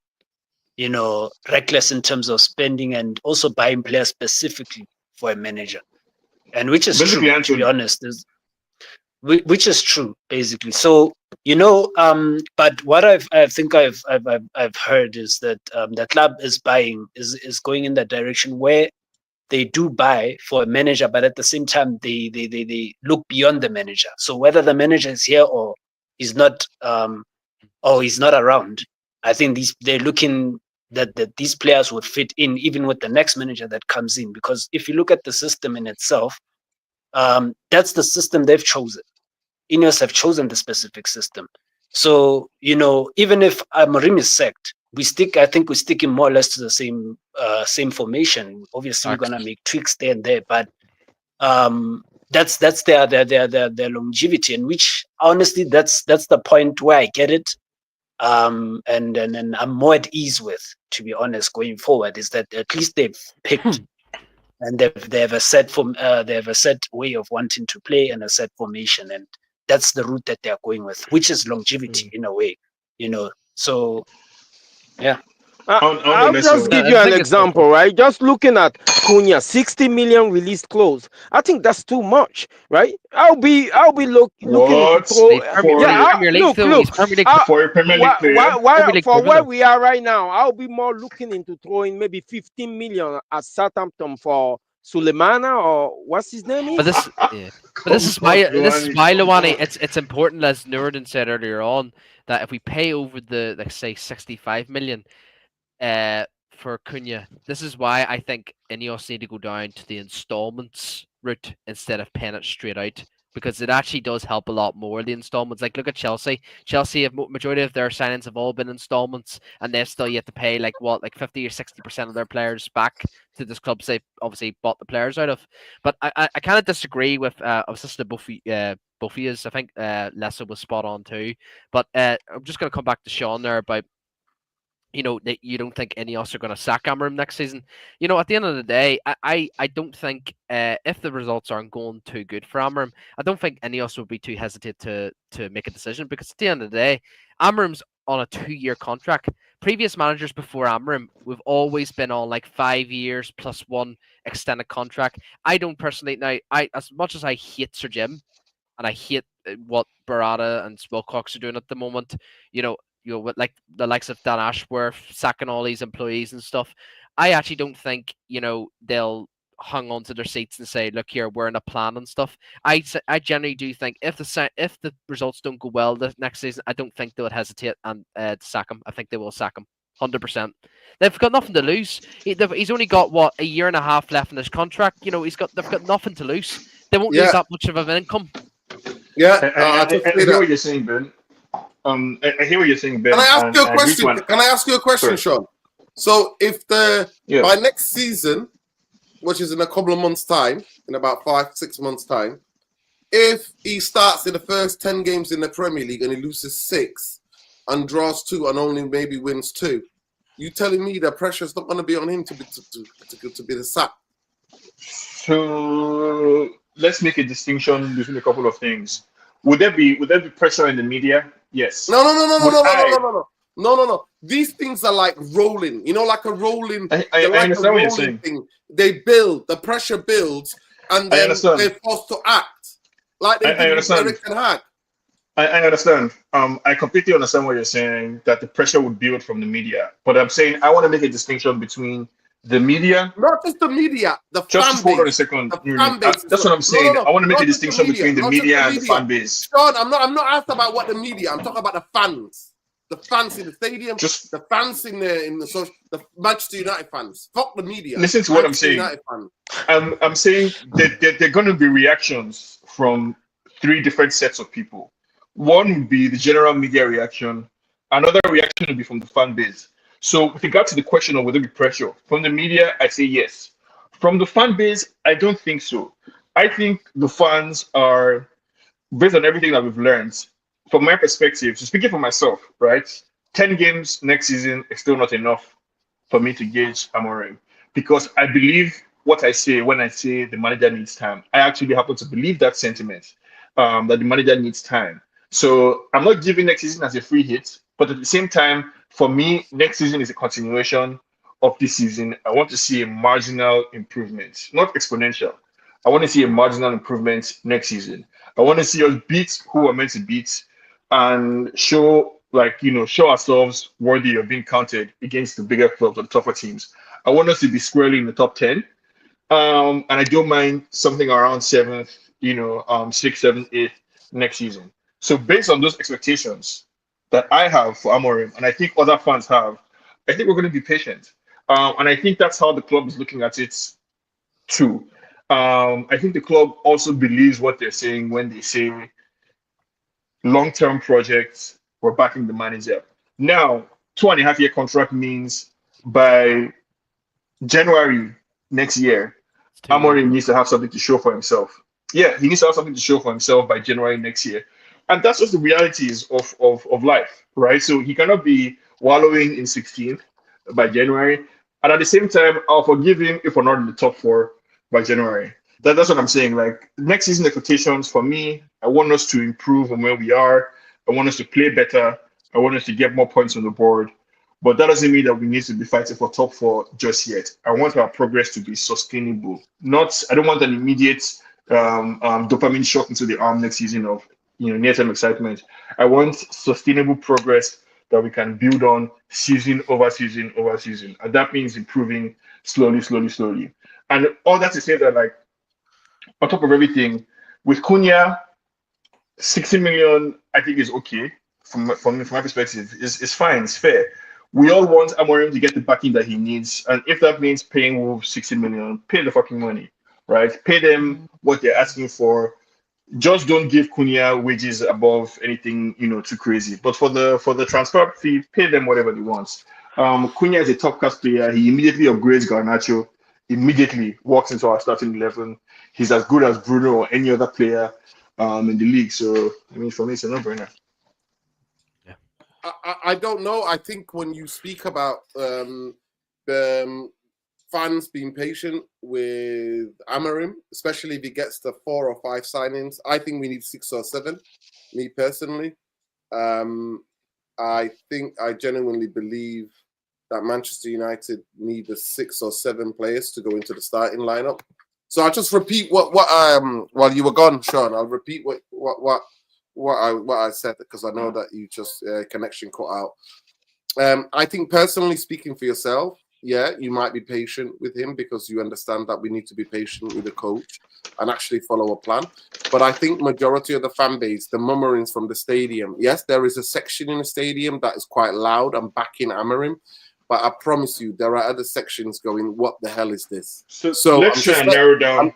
B: reckless in terms of spending and also buying players specifically for a manager, and which is
F: Basically,
B: true, to be honest. Which is true, basically. So but what I think I've heard is that the club is going in that direction where they do buy for a manager, but at the same time they look beyond the manager. So whether the manager is here or he's not, or he's not around, I think they're looking that these players would fit in even with the next manager that comes in. Because if you look at the system in itself, That's the system they've chosen. Ineos have chosen the specific system. So, even if Amorim is sacked, I think we're sticking more or less to the same formation. Obviously, we're gonna make tweaks there and there, but that's their longevity, and which honestly, that's the point where I get it. And I'm more at ease with, to be honest, going forward, is that at least they've picked and they have a set way of wanting to play and a set formation, and that's the route that they're going with, which is longevity in a way, So yeah.
E: I'll just give you an example, right? Just looking at Cunha, 60 million released close. I think that's too much, right? I'll be looking to throw. Look.
F: For a Premier League player,
E: For where we are right now, I'll be more looking into throwing maybe 15 million at Southampton for Sulemana, or what's his name?
C: But this is why Luani. It's important, as Nurden said earlier on, that if we pay over the, like, say, 65 million for Cunha, this is why I think Ineos need to go down to the installments route instead of paying it straight out, because it actually does help a lot more, the installments. Like, look at Chelsea. Chelsea, majority of their signings have all been installments, and they've still yet to pay like 50 or 60% of their players back to this club they obviously bought the players out of. But I kind of disagree with Assistant Buffy. Buffy's. I think Lessa was spot on too. But I'm just going to come back to Sean there about, that you don't think Ineos are going to sack Amorim next season. At the end of the day, I don't think if the results aren't going too good for Amorim, I don't think Ineos would be too hesitant to make a decision, because at the end of the day, Amorim's on a 2-year contract. Previous managers before Amorim, we've always been on like 5 years plus 1 extended contract. I don't personally, now, as much as I hate Sir Jim and I hate what Barada and Wilcox are doing at the moment, with like the likes of Dan Ashworth sacking all these employees and stuff, I actually don't think they'll hang on to their seats and say, look here, we're in a plan and stuff. I generally do think if the results don't go well the next season, I don't think they would hesitate and to sack him. I think they will sack him 100%. They've got nothing to lose. He's only got a year and a half left in his contract. They've got nothing to lose. They won't lose that much of an income.
F: Yeah, I hear what you're saying, Ben. I hear what you're saying, Ben.
A: Can I ask you a question? Sean? So if by next season, which is in a couple of months' time, in about 5-6 months' time, if he starts in the first 10 games in the Premier League and he loses 6 and draws 2 and only maybe wins 2, you telling me the pressure's not going to be on him to be the sack?
F: So let's make a distinction between a couple of things. Would there be pressure in the media? Yes.
A: No. These things are like rolling. Like a rolling.
F: I understand what you're saying.
A: Thing. They build. The pressure builds, and then they're forced to act. Like they did with Erikson and Casemiro.
F: I understand. I completely understand what you're saying. That the pressure would build from the media, but I'm saying I want to make a distinction between the media,
A: not just the media, the fan base.
F: Hold on a second. That's what I'm saying. I want to make a distinction between the media and the fan base.
A: Sean, I'm not asked about what the media. I'm talking about the fans. The fans in the stadium, the fans in the social, the Manchester United fans. Fuck the media.
F: Listen to what I'm saying. I'm saying that there are going to be reactions from 3 different sets of people. One would be the general media reaction. Another reaction would be from the fan base. So with regard to the question of whether there be pressure from the media, I say yes. From the fan base, I don't think so. I think the fans are, based on everything that we've learned, from my perspective, so speaking for myself, right? 10 games next season is still not enough for me to gauge Amorim, because I believe what I say when I say the manager needs time. I actually happen to believe that sentiment, that the manager needs time. So I'm not giving next season as a free hit, but at the same time, for me, next season is a continuation of this season. I want to see a marginal improvement, not exponential. I want to see a marginal improvement next season. I want to see us beat who we're meant to beat and show ourselves worthy of being counted against the bigger clubs or the tougher teams. I want us to be squarely in the top 10. And I don't mind something around 7th, 6th, 7th, 8th next season. So based on those expectations that I have for Amorim, and I think other fans have, I think we're going to be patient. And I think that's how the club is looking at it too. I think the club also believes what they're saying when they say long-term projects. We're backing the manager. Now, 2.5-year contract means by January next year,
C: It's too late.
F: Amorim needs to have something to show for himself. Yeah, he needs to have something to show for himself by January next year. And that's just the realities of life, right? So he cannot be wallowing in 16th by January. And at the same time, I'll forgive him if we're not in the top 4 by January. That's what I'm saying. Like, next season expectations for me, I want us to improve from where we are. I want us to play better. I want us to get more points on the board. But that doesn't mean that we need to be fighting for top 4 just yet. I want our progress to be sustainable. I don't want an immediate dopamine shot into the arm next season of near-term excitement. I want sustainable progress that we can build on season over season over season. And that means improving slowly, slowly, slowly. And all that to say that, like, on top of everything, with Cunha, 60 million, I think is okay from my perspective. It's fine, it's fair. We all want Amorim to get the backing that he needs, and if that means paying Wolves 60 million, pay the fucking money, right? Pay them what they're asking for. Just don't give Cunha wages above anything too crazy. But for the transfer fee, pay them whatever they want. Cunha is a top class player. He immediately upgrades Garnacho. Immediately walks into our starting 11. He's as good as Bruno or any other player in the league. So I mean, for me, it's a no-brainer.
A: I don't know. I think when you speak about fans being patient with Amorim, especially if he gets to 4 or 5 signings, I think we need 6 or 7. Me personally, I genuinely believe that Manchester United need the 6 or 7 players to go into the starting lineup. So I'll just repeat what while you were gone, Sean. I'll repeat what I said, because I know that you just connection cut out. I think personally speaking for yourself, yeah, you might be patient with him because you understand that we need to be patient with the coach and actually follow a plan. But I think majority of the fan base, the murmurings from the stadium, yes, there is a section in the stadium that is quite loud and backing Amorim, but I promise you there are other sections going, what the hell is this?
F: So let's try and narrow down.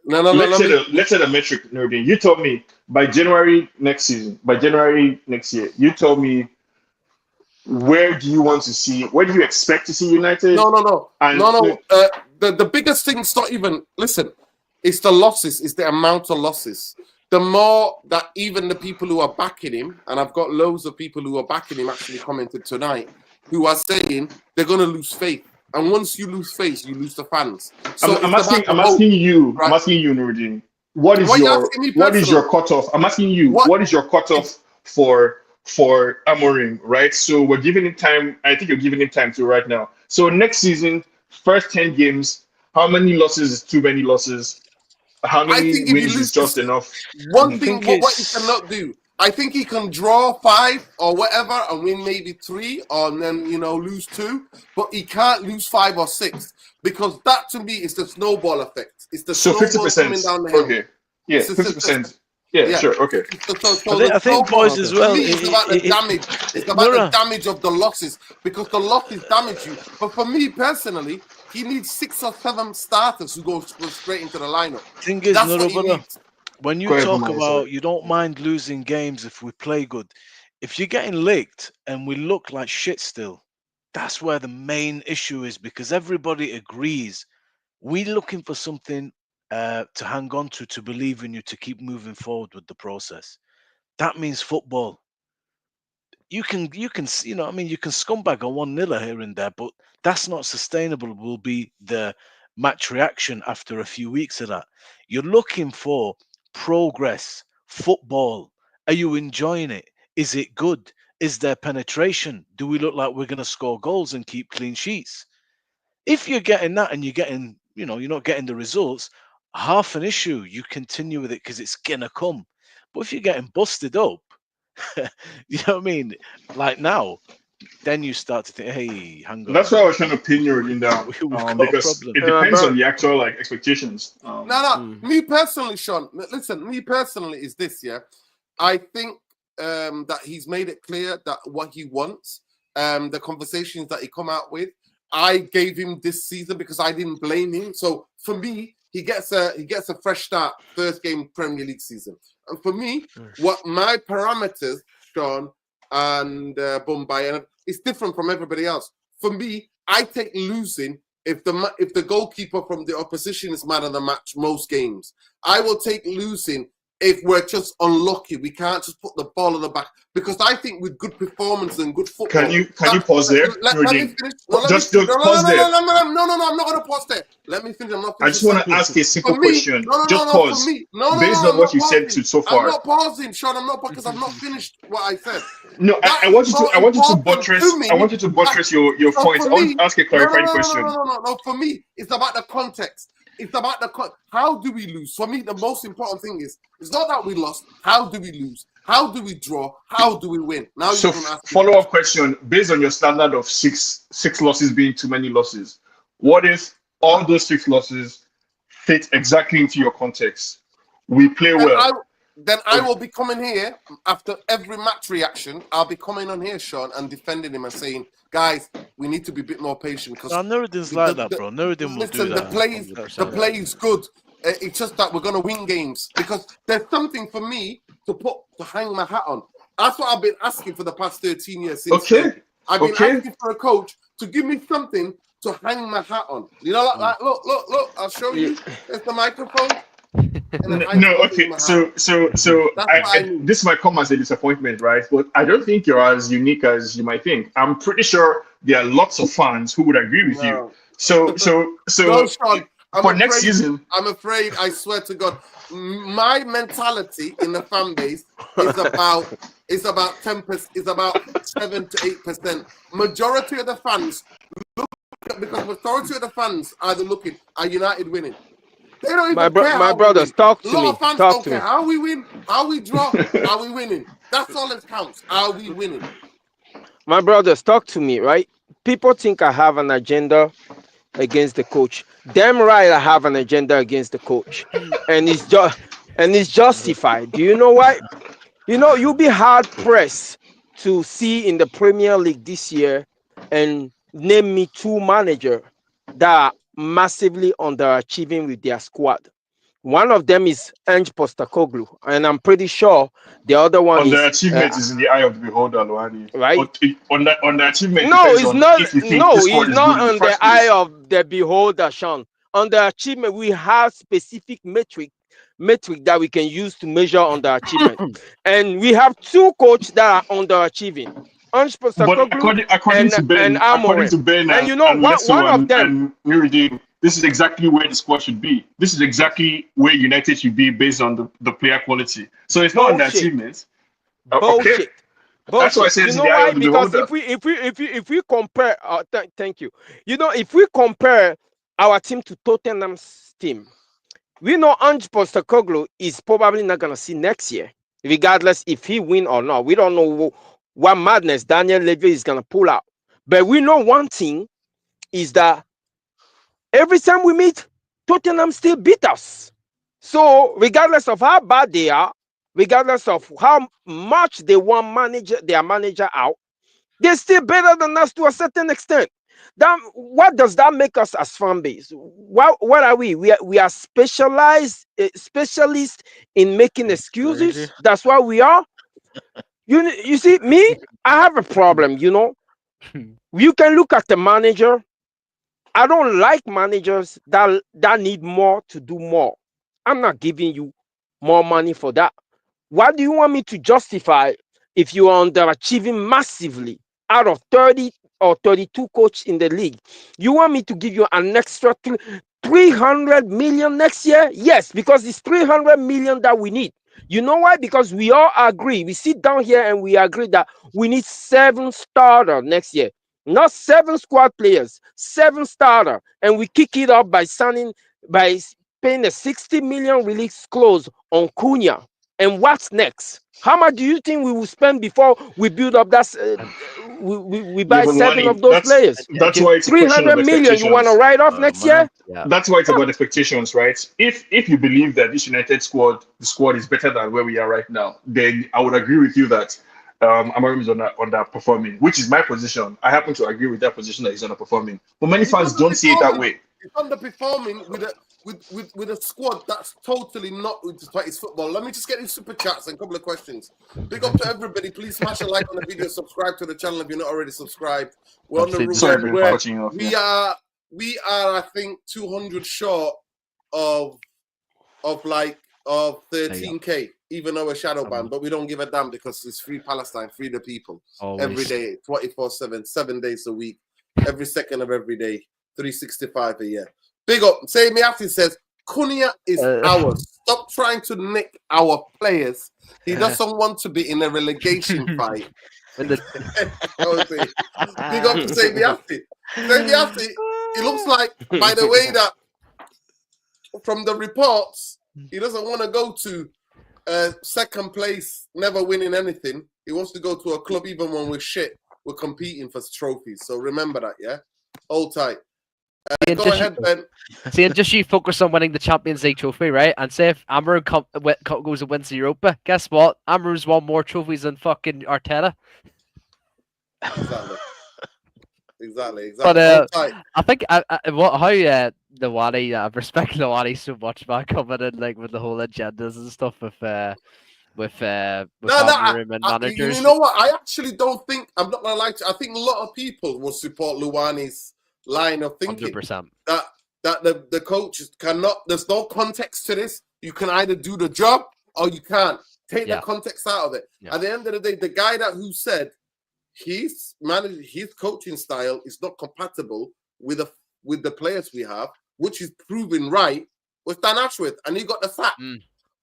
F: Let's set a metric, Nuruddin. You told me by January next year, you told me where do you expect to see United?
A: No. The biggest thing's not even, listen, it's the losses, it's the amount of losses. The more that even the people who are backing him, and I've got loads of people who are backing him actually commented tonight, who are saying they're going to lose faith. And once you lose faith, you lose the fans. So
F: I'm asking you, Nuruddin. What is your cutoff? I'm asking you, what is your cutoff for Amorim, right? So we're giving him time. I think you're giving him time to right now. So next season, first 10 games, how many losses is too many losses? How many wins is just enough?
A: One thing, what he cannot do, I think he can draw 5 or whatever and win maybe 3 or then, lose 2, but he can't lose 5 or 6 because that to me is the snowball effect. It's the snowball
F: 50%,
A: coming down the hill.
F: Okay. Yeah, 50%. Yeah, sure, okay.
B: I think boys as well.
A: It's about the damage. It's about the damage of the losses because the losses damage you. But for me personally, he needs 6 or 7 starters who go straight into the lineup.
D: Thing is, when you talk about you don't mind losing games if we play good, if you're getting licked and we look like shit still, that's where the main issue is, because everybody agrees we're looking for something to hang on to believe in you, to keep moving forward with the process. That means football. You can you can scumbag a 1-0 here and there, but that's not sustainable. Will be the match reaction after a few weeks of that. You're looking for progress, football. Are you enjoying it? Is it good? Is there penetration? Do we look like we're going to score goals and keep clean sheets? If you're getting that and you're getting, you're not getting the results, half an issue. You continue with it because it's going to come. But if you're getting busted up, you know what I mean? Like now, then you start to think, hey, hang on.
F: That's why I was trying to pin your in down because it depends on the actual expectations.
A: Me personally, Sean. Listen, me personally is this. Yeah, I think that he's made it clear that what he wants, the conversations that he come out with, I gave him this season because I didn't blame him. So for me, he gets a fresh start, first game Premier League season. And for me, what my parameters, Sean and Bombay, and it's different from everybody else. For me, I take losing if the goalkeeper from the opposition is man of the match most games. I will take losing if we're just unlucky. We can't just put the ball in the back, because I think with good performance and good football.
F: Can you pause there?
A: Let me finish.
F: Just pause there.
A: No, I'm not going to pause there. Let me finish. I'm not.
F: I just want to ask a simple question. Just pause. Based on what you said so far.
A: I'm not pausing, Sean. I'm not, because I've not finished what I said.
F: No, I want you to buttress. I want you to buttress your points. I want to ask a clarifying question.
A: No. For me, it's about the context. It's about how do we lose? For me, the most important thing is, it's not that we lost. How do we lose? How do we draw? How do we win? Now,
F: so follow-up question, based on your standard of six losses being too many losses, what if all those 6 losses fit exactly into your context? We play well.
A: Then I will be coming here after every match reaction. I'll be coming on here, Sean, and defending him and saying, guys, we need to be a bit more patient. Because
D: Nuruddin's like that, bro. Nuruddin will do that.
A: The play is good. It's just that we're going to win games, because there's something for me to hang my hat on. That's what I've been asking for the past 13 years. I've been asking for a coach to give me something to hang my hat on. You know, like look, I'll show you. There's the microphone.
F: No, okay. So this might come as a disappointment, right? But I don't think you're as unique as you might think. I'm pretty sure there are lots of fans who would agree with you. So
A: no, Sean,
F: for next season,
A: I'm afraid. I swear to God, my mentality in the fan base is about 10%. Is about 7 to 8%. Majority of the fans because majority of the fans are United winning. They don't even care.
E: My brothers, talk to me.
A: Fans
E: Talk
A: don't
E: to
A: care
E: me.
A: how we win, how we draw, how we winning. That's all that counts. Are we winning?
E: My brothers, talk to me, right? People think I have an agenda against the coach. Damn right, I have an agenda against the coach, and it's justified. Do you know why? You know, you'll be hard pressed to see in the Premier League this year and name me 2 managers that are massively underachieving with their squad. One of them is Ange Postecoglou, and I'm pretty sure the other one
F: underachievement is in the eye of the beholder, Luani.
E: Right?
F: Underachievement.
E: No, it's not. No, it's not on the eye of the beholder, Sean. Underachievement, we have specific metric that we can use to measure underachievement, and we have 2 coaches that are underachieving. But
F: according to Ben, and you know, one of them, and this is exactly where the squad should be. This is exactly where United should be based on the player quality. So it's not an achievement.
E: Bullshit.
F: Okay. That's why I say it's the eye of the beholder.
E: Because if we compare, thank you. You know, if we compare our team to Tottenham's team, we know Ange Postecoglou is probably not gonna see next year, regardless if he win or not. We don't know what madness Daniel Levy is gonna pull out. But we know one thing is that every time we meet, Tottenham still beat us. So regardless of how bad they are, regardless of how much they want their manager out, they're still better than us to a certain extent. What does that make us as fan base? What are we? We are specialists in making excuses. That's why we are. You see, me, I have a problem, you know. You can look at the manager. I don't like managers that need more to do more. I'm not giving you more money for that. What do you want me to justify if you are underachieving massively out of 30 or 32 coaches in the league? You want me to give you an extra 300 million next year? Yes, because it's 300 million that we need. You know why? Because we all agree. We sit down here and we agree that we need 7 starters next year. Not 7 squad players, 7 starters. And we kick it up by paying a 60 million release clause on Cunha. And what's next? How much do you think we will spend before we build up that? We buy 7 of those players.
F: That's why it's
E: 300 million. You want to write off next year?
F: Yeah. That's why it's about expectations, right? If you believe that this United squad, the squad is better than where we are right now, then I would agree with you that Amorim is underperforming, which is my position. I happen to agree with that position that he's underperforming. But many fans don't see it that way.
A: He's underperforming with a squad that's totally not with his football. Let me just get these super chats and a couple of questions. Big up to everybody. Please smash a like on the video. Subscribe to the channel if you're not already subscribed. We're on the route.
F: Sorry for cutting you off.
A: We are, I think, 200 short of 13K, even though we're shadow banned, but we don't give a damn because it's free Palestine, free the people.
C: Always.
A: Every day, 24/7, 7 days a week, every second of every day, 365 a year. Big up. Say me after says, Cunha is ours. Stop trying to nick our players. He doesn't want to be in a relegation fight. Big up to say me after. Say me after. It looks like, by the way, that from the reports, he doesn't want to go to second place, never winning anything. He wants to go to a club, even when we're shit, we're competing for trophies. So remember that, yeah? Hold tight. Go ahead, Ben.
C: See, and just you focus on winning the Champions League trophy, right? And say if Amarim goes and wins the Europa, guess what? Amarim's won more trophies than fucking Arteta.
A: Exactly.
C: But I think how Lawani, I respect Lawani so much, man, coming in like with the whole agendas and stuff with Amarim and managers.
A: You know what? I actually don't think, I'm not gonna lie to you, I think a lot of people will support Luwani's line of thinking
C: 100%.
A: that the coaches cannot. There's no context to this. You can either do the job or you can't. Take the context out of it.
C: Yeah.
A: At the end of the day, the guy who said his coaching style is not compatible with the players we have, which is proven right, was Dan Ashworth, and he got the fact.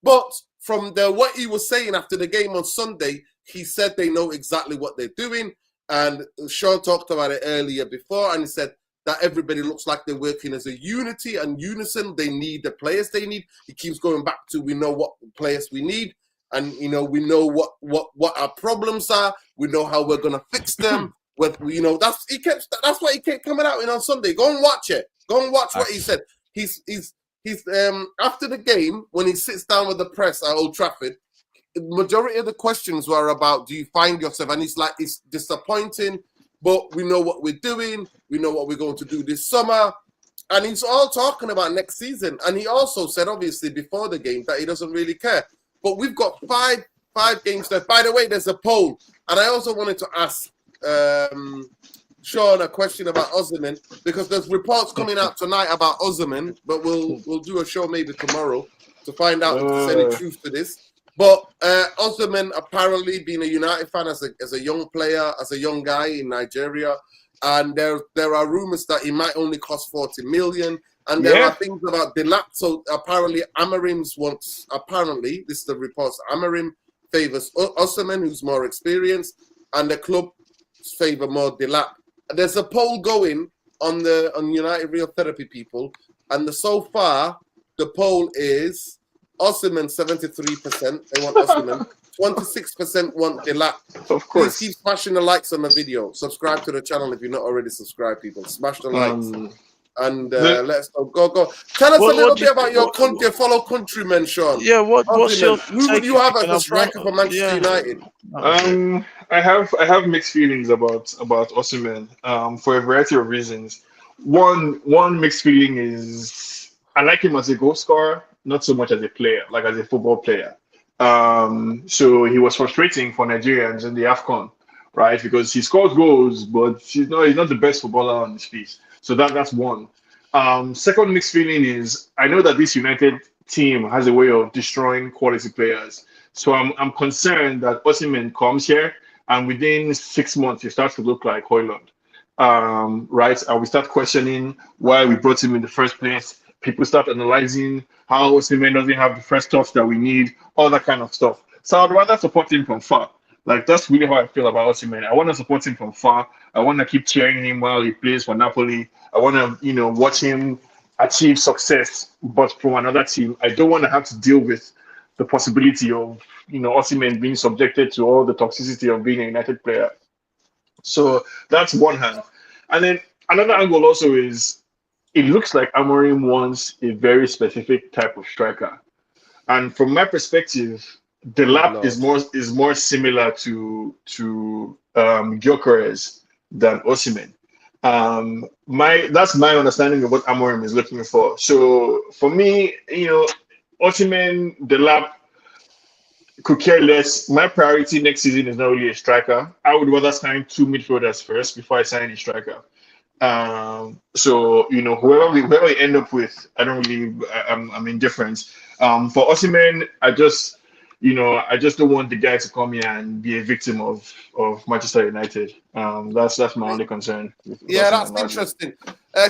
A: But from what he was saying after the game on Sunday, he said they know exactly what they're doing. And Sean talked about it earlier before, and he said that everybody looks like they're working as a unity and unison. They need the players they need. He keeps going back to, we know what players we need, and we know what our problems are. We know how we're gonna fix them. That's what he kept coming out in on Sunday. Go and watch it. Go and watch what he said. He's after the game, when he sits down with the press at Old Trafford, the majority of the questions were about, do you find yourself? And he's like, it's disappointing, but we know what we're doing. We know what we're going to do this summer. And he's all talking about next season. And he also said, obviously, before the game, that he doesn't really care. But we've got five games left. By the way, there's a poll. And I also wanted to ask Sean a question about Ousmane, because there's reports coming out tonight about Ousmane, but we'll do a show maybe tomorrow to find out if there's any truth to this. But Ousmane apparently being a United fan as a young player, as a young guy in Nigeria, and there are rumors that he might only cost 40 million, and there are things about Delap. So apparently this is the reports, Amarim favors Ousmane, who's more experienced, and the club favor more Delap. There's a poll going on United Real Therapy people, and so far the poll is Ousmane 73%. They want Ousmane. 26% want Delap.
F: Of course.
A: Please keep smashing the likes on the video. Subscribe to the channel if you're not already subscribed, people. Smash the likes. And let's go. Tell us a little bit about your fellow countrymen, Sean.
D: Yeah, what's your
A: who would you have as a striker for Manchester United?
F: I have mixed feelings about Ousmane for a variety of reasons. One mixed feeling is I like him as a goal scorer, not so much as a player, like as a football player. So he was frustrating for Nigerians in the AFCON, right? Because he scores goals, but he's not the best footballer on his feet. So that's one. Second mixed feeling is I know that this United team has a way of destroying quality players. So I'm concerned that Ousmane comes here and within 6 months he starts to look like Højlund, right? And we start questioning why we brought him in the first place. People start analyzing how Ousmane doesn't have the first touch that we need, all that kind of stuff. So I'd rather support him from far. Like, that's really how I feel about Ousmane. I want to support him from far. I want to keep cheering him while he plays for Napoli. I want to, watch him achieve success, but from another team. I don't want to have to deal with the possibility of, Ousmane being subjected to all the toxicity of being a United player. So that's one hand. And then another angle also is, it looks like Amorim wants a very specific type of striker. And from my perspective, Delap is more similar to Gyökeres than Ousmane. That's my understanding of what Amorim is looking for. So for me, Osimhen, the lap could care less. My priority next season is not really a striker. I would rather sign two midfielders first before I sign a striker. So whoever we end up with, I don't really, I'm indifferent. For Osimhen, I just don't want the guy to come here and be a victim of Manchester United. That's my only concern.
A: Yeah, that's interesting.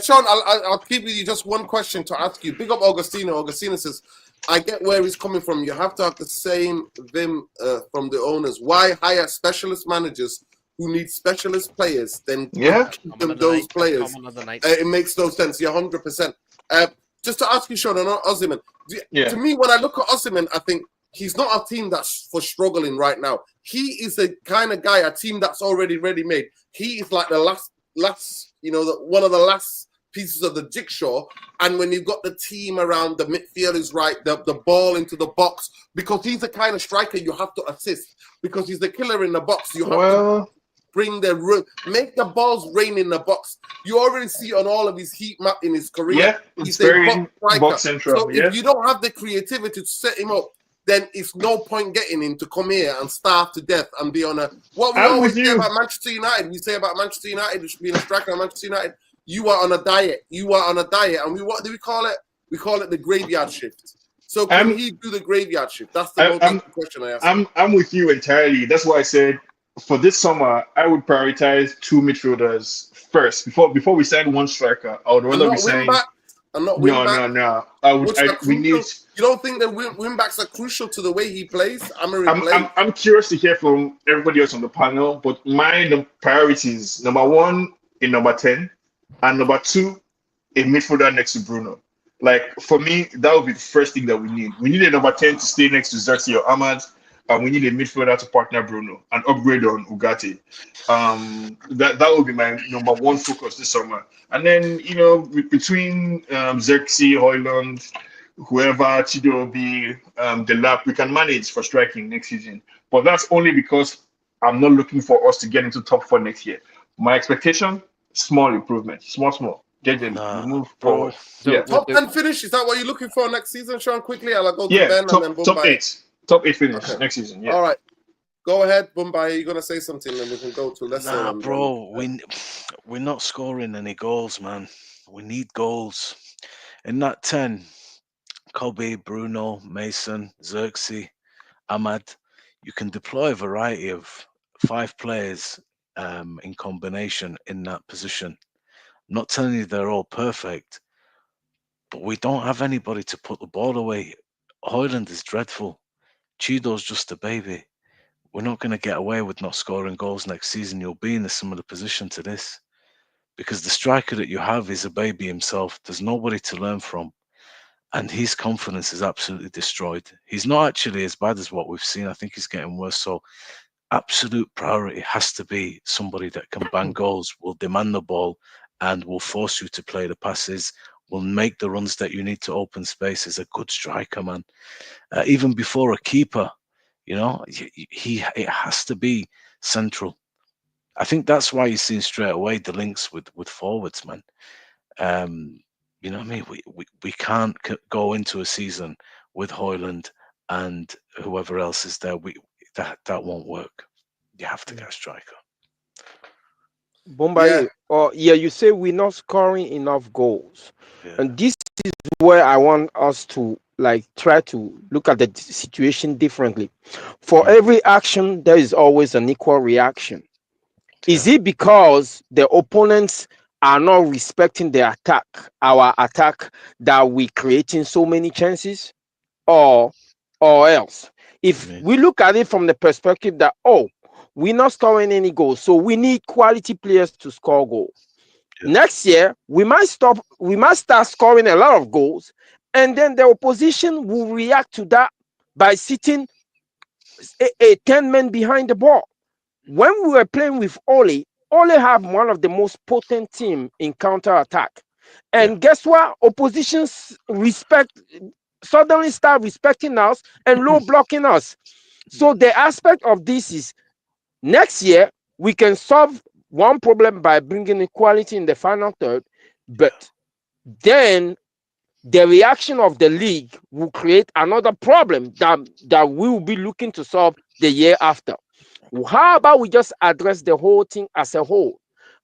A: Sean, I'll keep with you. Just one question to ask you. Big up Augustino. Augustino says, I get where he's coming from. You have to have the same vim from the owners. Why hire specialist managers who need specialist players? Then keep them those players. It makes no sense. You're 100%. Just to ask you, Sean, on Osimhen. To me, when I look at Osimhen, I think he's not a team that's for struggling right now. He is the kind of guy, a team that's already ready-made. He is like the last, one of the last pieces of the jigsaw. And when you've got the team around, the midfield is right, the ball into the box, because he's the kind of striker you have to assist, because he's the killer in the box. You have to bring make the balls rain in the box. You already see on all of his heat map in his career.
F: Yeah, he's very box central.
A: So if you don't have the creativity to set him up, then it's no point getting him to come here and starve to death and be on a. What we always say about Manchester United, we say about Manchester United, being a striker at Manchester United, you are on a diet. You are on a diet. And what do we call it? We call it the graveyard shift. So can he do the graveyard shift? That's the most question I ask.
F: I'm with you entirely. That's why I said for this summer, I would prioritize two midfielders first. Before we sign one striker, I would rather be saying. No. We need.
A: You don't think that wingbacks are crucial to the way he plays?
F: I'm curious to hear from everybody else on the panel, but my priorities: number one, in number 10, and number 2, a midfielder next to Bruno. Like for me, that would be the first thing that we need. We need a number 10 to stay next to Xerxes or Ahmad, and we need a midfielder to partner Bruno and upgrade on Ugarte. That would be my number 1 focus this summer. And then between Xerxes, Højlund, whoever, Chidobe, the lap, we can manage for striking next season. But that's only because I'm not looking for us to get into top 4 next year. My expectation, small improvement, small. Move forward.
A: So, top 10 finish, is that what you're looking for next season, Sean? Quickly, I'll go to Ben
F: top,
A: and then
F: top 8. Top 8 finish next season. Yeah.
A: All right. Go ahead, Mumbai. You're gonna say something, then we can go to Leicester.
D: Bro, we're not scoring any goals, man. We need goals. In that 10, Kobe, Bruno, Mason, Xerxes, Ahmad, you can deploy a variety of 5 players in combination in that position. I'm not telling you they're all perfect, but we don't have anybody to put the ball away. Højlund is dreadful. Chido's just a baby. We're not going to get away with not scoring goals next season. You'll be in a similar position to this because the striker that you have is a baby himself. There's nobody to learn from. And his confidence is absolutely destroyed. He's not actually as bad as what we've seen. I think he's getting worse. So absolute priority has to be somebody that can bang goals, will demand the ball, and will force you to play the passes, will make the runs that you need to open spaces. A good striker, man. Even before a keeper, it has to be central. I think that's why you're seeing straight away the links with forwards, man. You know what I mean? We can't go into a season with Højlund and whoever else is there. That won't work. You have to get a striker.
E: Bombay, you say we're not scoring enough goals. And this is where I want us to try to look at the situation differently. For every action, there is always an equal reaction. Is it because the opponents are not respecting the attack, our attack, that we're creating so many chances, or else? If we look at it from the perspective that, we're not scoring any goals, so we need quality players to score goals. Next year, we might start scoring a lot of goals, and then the opposition will react to that by sitting a 10 men behind the ball. When we were playing with Ole have one of the most potent team in counter-attack. And guess what? Oppositions suddenly start respecting us and low blocking us. So the aspect of this is next year we can solve one problem by bringing equality in the final third, but then the reaction of the league will create another problem that we will be looking to solve the year after. How about we just address the whole thing as a whole?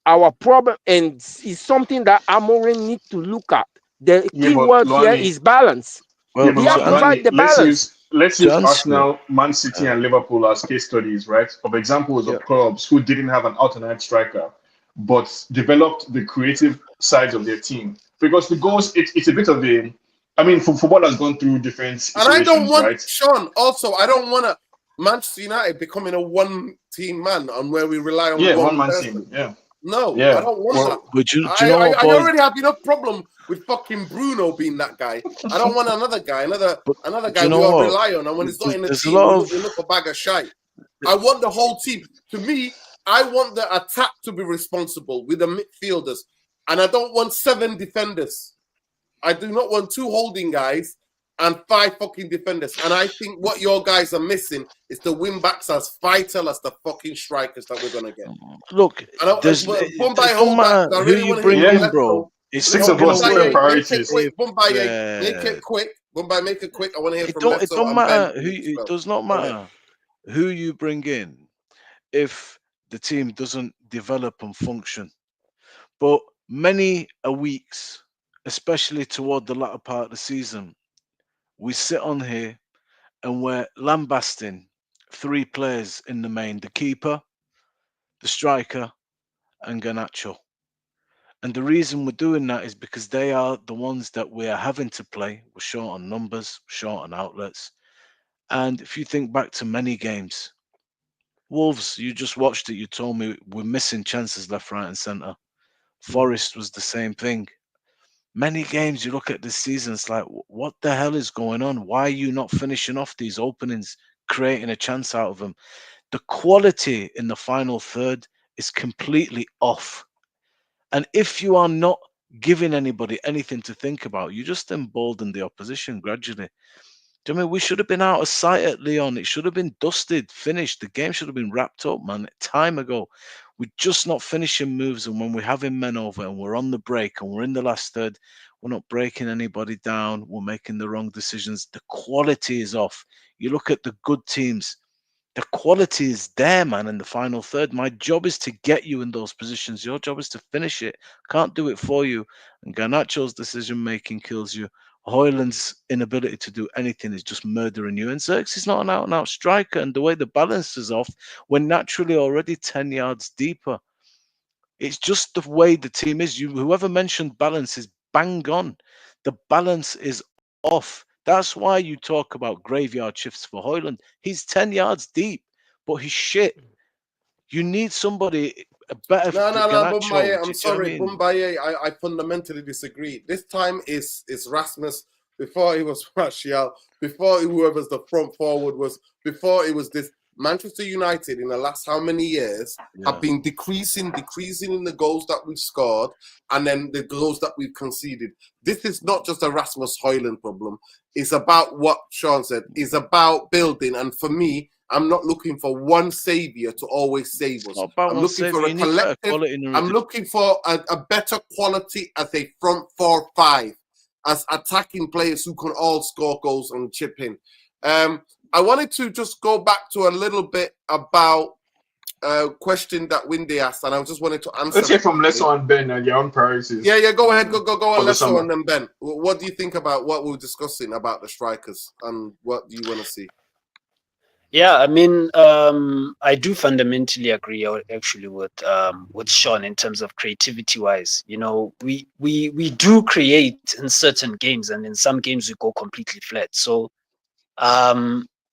E: Our problem, and it's something that Amorim need to look at. The
F: Yeah,
E: key
F: but
E: word here
F: Luani,
E: is balance.
F: yeah,
D: Well,
F: but
E: He have to find
F: Luani,
E: the balance.
F: let's
D: to
F: use
D: answer,
F: Arsenal, Man City, and Liverpool as case studies, right? Of examples
D: yeah,
F: of clubs who didn't have an out-and-out striker, but developed the creative sides of their team. Because the goals, it's a bit of a, I mean, football has gone through different
A: And I don't
F: iterations,
A: want
F: right?
A: Sean. Also, I don't want Manchester United becoming a one-team man on where we rely on
F: Yeah,
A: one
F: one-man
A: person.
F: team. Yeah,
A: No, I
F: yeah.
A: don't want that.
F: Well,
D: but do you know what,
A: I
D: boys?
A: already have enough problem with fucking Bruno being that guy. I don't want another guy, another
D: But
A: guy
D: do you
A: we
D: know
A: all
D: what?
A: rely on. And when it's not in the
D: There's a
A: team,
D: lot
A: we
D: of
A: look a bag of shite. I want the whole team. To me, I want the attack to be responsible with the midfielders. And I don't want 7 defenders. I do not want 2 holding guys and 5 fucking defenders. And I think what your guys are missing is the wing-backs as vital as the fucking strikers that we're going to get.
D: look.
A: And Bombay
D: It don't
A: hold back.
D: matter
A: I
D: who
A: really
D: you
A: want to hear
D: bring
A: from
F: yeah,
D: in, bro.
A: Lesto.
D: It's
F: six
D: not
F: of
D: gonna
F: us, different
D: work.
A: Make it
F: priorities.
A: quick, Bombay. Make
D: Yeah.
A: it quick, Bombay. Make it quick. I want to hear
D: It
A: from
D: don't. It
A: Leto
D: don't
A: and Ben.
D: matter who. It does not
A: Go ahead.
D: matter who you bring in if the team doesn't develop and function. But many a weeks, especially toward the latter part of the season, we sit on here and we're lambasting 3 players in the main: the keeper, the striker, and Garnacho. And the reason we're doing that is because they are the ones that we are having to play. We're short on numbers, short on outlets. And if you think back to many games, Wolves, you just watched it, you told me we're missing chances left, right, and centre. Forest was the same thing. Many games you look at this season, it's like, what the hell is going on? Why are you not finishing off these openings, creating a chance out of them? The quality in the final third is completely off. And if you are not giving anybody anything to think about, you just embolden the opposition gradually. Do you know what I mean we should have been out of sight at Leon? It should have been dusted, finished. The game should have been wrapped up, man, time ago. We're just not finishing moves. And when we're having men over and we're on the break and we're in the last third, we're not breaking anybody down. We're making the wrong decisions. The quality is off. You look at the good teams, the quality is there, man, in the final third. My job is to get you in those positions. Your job is to finish it. Can't do it for you. And Garnacho's decision making kills you. Hoyland's inability to do anything is just murdering you. And Xerxes is not an out and out striker. And the way the balance is off, we're naturally already 10 yards deeper. It's just the way the team is. Whoever mentioned balance is bang on. The balance is off. That's why you talk about graveyard shifts for Hoyland. He's 10 yards deep, but he's shit. You need somebody better.
A: No,
D: Garnacho.
A: Bombay. I'm
D: Do you know what
A: sorry,
D: I mean?
A: Bombay. I fundamentally disagree. This time is Rasmus. Before it was Martial. Before whoever's the front forward was. Before it was this. Manchester United in the last how many years have been decreasing in the goals that we've scored and then the goals that we've conceded. This is not just a Rasmus Hoyland problem. It's about what Sean said. It's about building. And for me, I'm not looking for one savior to always save us. I'm looking for a collective. I'm looking for a better quality as a front 4-5, as attacking players who can all score goals and chip in. I wanted to just go back to a little bit about a question that Windy asked, and I just wanted to answer.
F: Let's hear from Leso and Ben and your own priorities.
A: Yeah, go ahead. Go on, Leso
F: summer.
A: and then Ben. What do you think about what we were discussing about the strikers, and what do you want to see?
B: Yeah, I mean, I do fundamentally agree actually with Sean in terms of creativity wise. You know, we do create in certain games, and in some games we go completely flat. So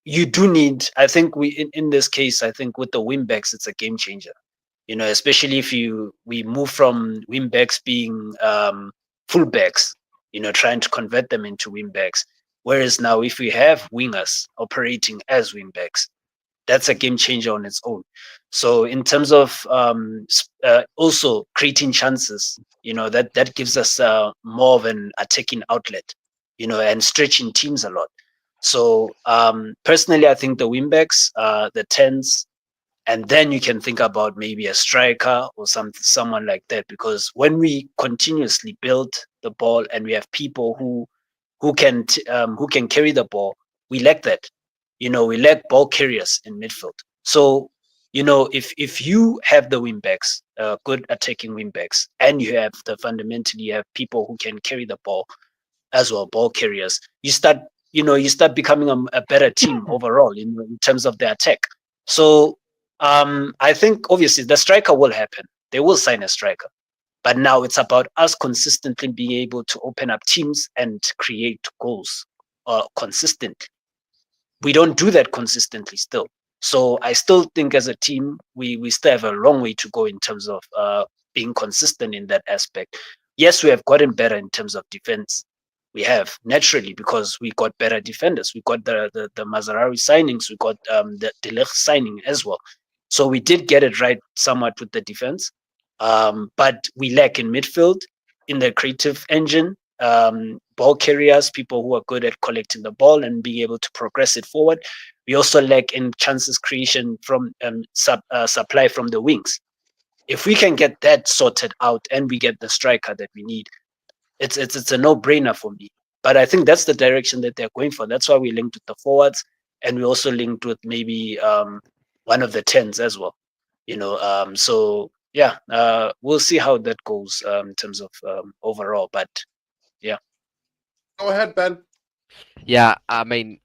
B: you do need, I think in this case, I think with the wingbacks, it's a game changer. You know, especially if we move from wingbacks being fullbacks, you know, trying to convert them into wingbacks. Whereas now, if we have wingers operating as wingbacks, that's a game changer on its own. So in terms of also creating chances, you know, that gives us more of an attacking outlet, you know, and stretching teams a lot. So personally, I think the wingbacks, the 10s, And then you can think about maybe a striker or someone like that. Because when we continuously build the ball and we have people who can carry the ball, we lack that. We lack ball carriers in midfield. So if you have the wingbacks, good attacking wingbacks, and fundamentally you have people who can carry the ball as well, ball carriers, you start becoming a better team overall in terms of the attack. So I think obviously the striker will happen. They will sign a striker. But now it's about us consistently being able to open up teams and create goals consistently. We don't do that consistently still. So I still think as a team, we still have a long way to go in terms of being consistent in that aspect. Yes, we have gotten better in terms of defense. We have, naturally, because we got better defenders. We got the Mazarawi signings. We got the De Ligt signing as well. So we did get it right somewhat with the defense. But we lack in midfield, in the creative engine, ball carriers, people who are good at collecting the ball and being able to progress it forward. We also lack in chances creation from supply from the wings. If we can get that sorted out and we get the striker that we need, it's a no-brainer for me. But I think that's the direction that they're going for. That's why we linked with the forwards, and we also linked with maybe one of the 10s as well. So yeah, we'll see how that goes in terms of overall. But yeah.
A: Go ahead, Ben.
C: Yeah, I mean,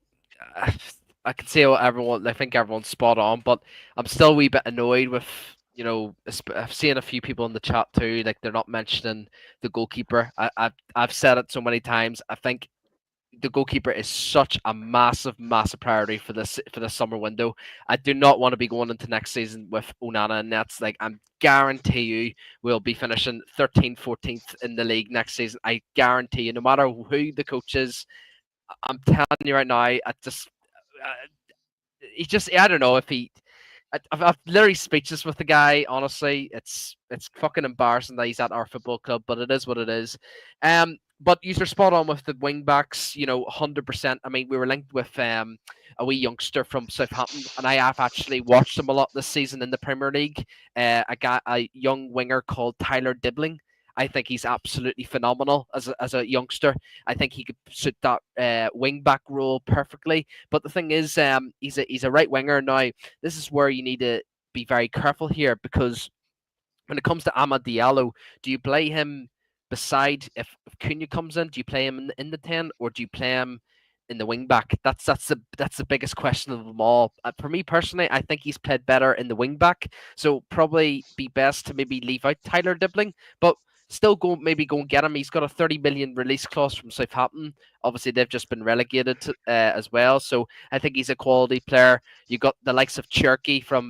C: I can see what everyone. I think everyone's spot on, but I'm still a wee bit annoyed with. I've seen a few people in the chat too. Like they're not mentioning the goalkeeper. I've said it so many times. I think the goalkeeper is such a massive priority for this summer window. I do not want to be going into next season with Onana and nets. Like I guarantee you we'll be finishing 13th, 14th in the league next season. I guarantee you, no matter who the coach is. I'm telling you right now, I don't know if I've literally speechless with the guy. Honestly, it's fucking embarrassing that he's at our football club, but it is what it is. But you're spot on with the wing backs. 100%. I mean, we were linked with a wee youngster from Southampton, and I have actually watched him a lot this season in the Premier League. A young winger called Tyler Dibling. I think he's absolutely phenomenal as a youngster. I think he could suit that wing back role perfectly. But the thing is, he's a right winger now. This is where you need to be very careful here, because when it comes to Amad Diallo, do you play him beside if Cunha comes in? Do you play him in the 10, or do you play him in the wing back? That's the biggest question of them all. For me personally, I think he's played better in the wing back. So probably be best to maybe leave out Tyler Dibling, but still go and get him. He's got a 30 million release clause from Southampton. Obviously, they've just been relegated as well. So I think he's a quality player. You got the likes of Cherky from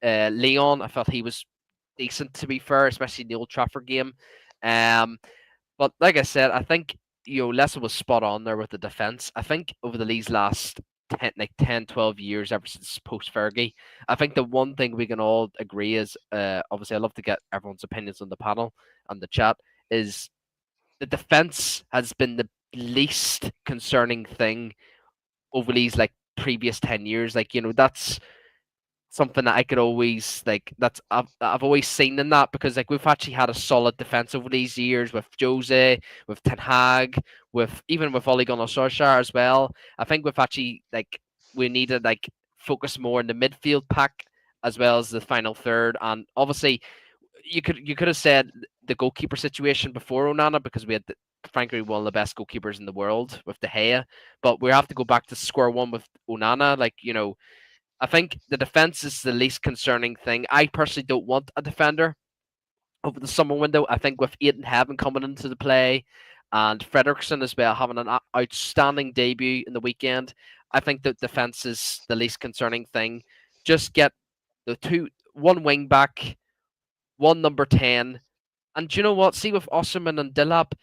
C: Leon. I thought he was decent, to be fair, especially in the Old Trafford game. But like I said, I think Lessa was spot on there with the defence. I think over these last 10, 12 years, ever since post Fergie, I think the one thing we can all agree is, obviously, I love to get everyone's opinions on the panel and the chat, is the defence has been the least concerning thing over these previous 10 years. That's something that I could always I've always seen in that, because we've actually had a solid defense over these years with Jose, with Ten Hag, even with Ole Gunnar Solskjaer as well. I think we've actually we need to focus more in the midfield pack as well as the final third. And obviously you could have said the goalkeeper situation before Onana, because we had frankly one of the best goalkeepers in the world with De Gea, but we have to go back to square one with Onana. I think the defense is the least concerning thing. I personally don't want a defender over the summer window. I think with Aidan Heaven coming into the play and Frederiksen as well having an outstanding debut in the weekend, I think that defense is the least concerning thing. Just get one wing back, one number 10, and do you know what? See with Ousmane and Delap,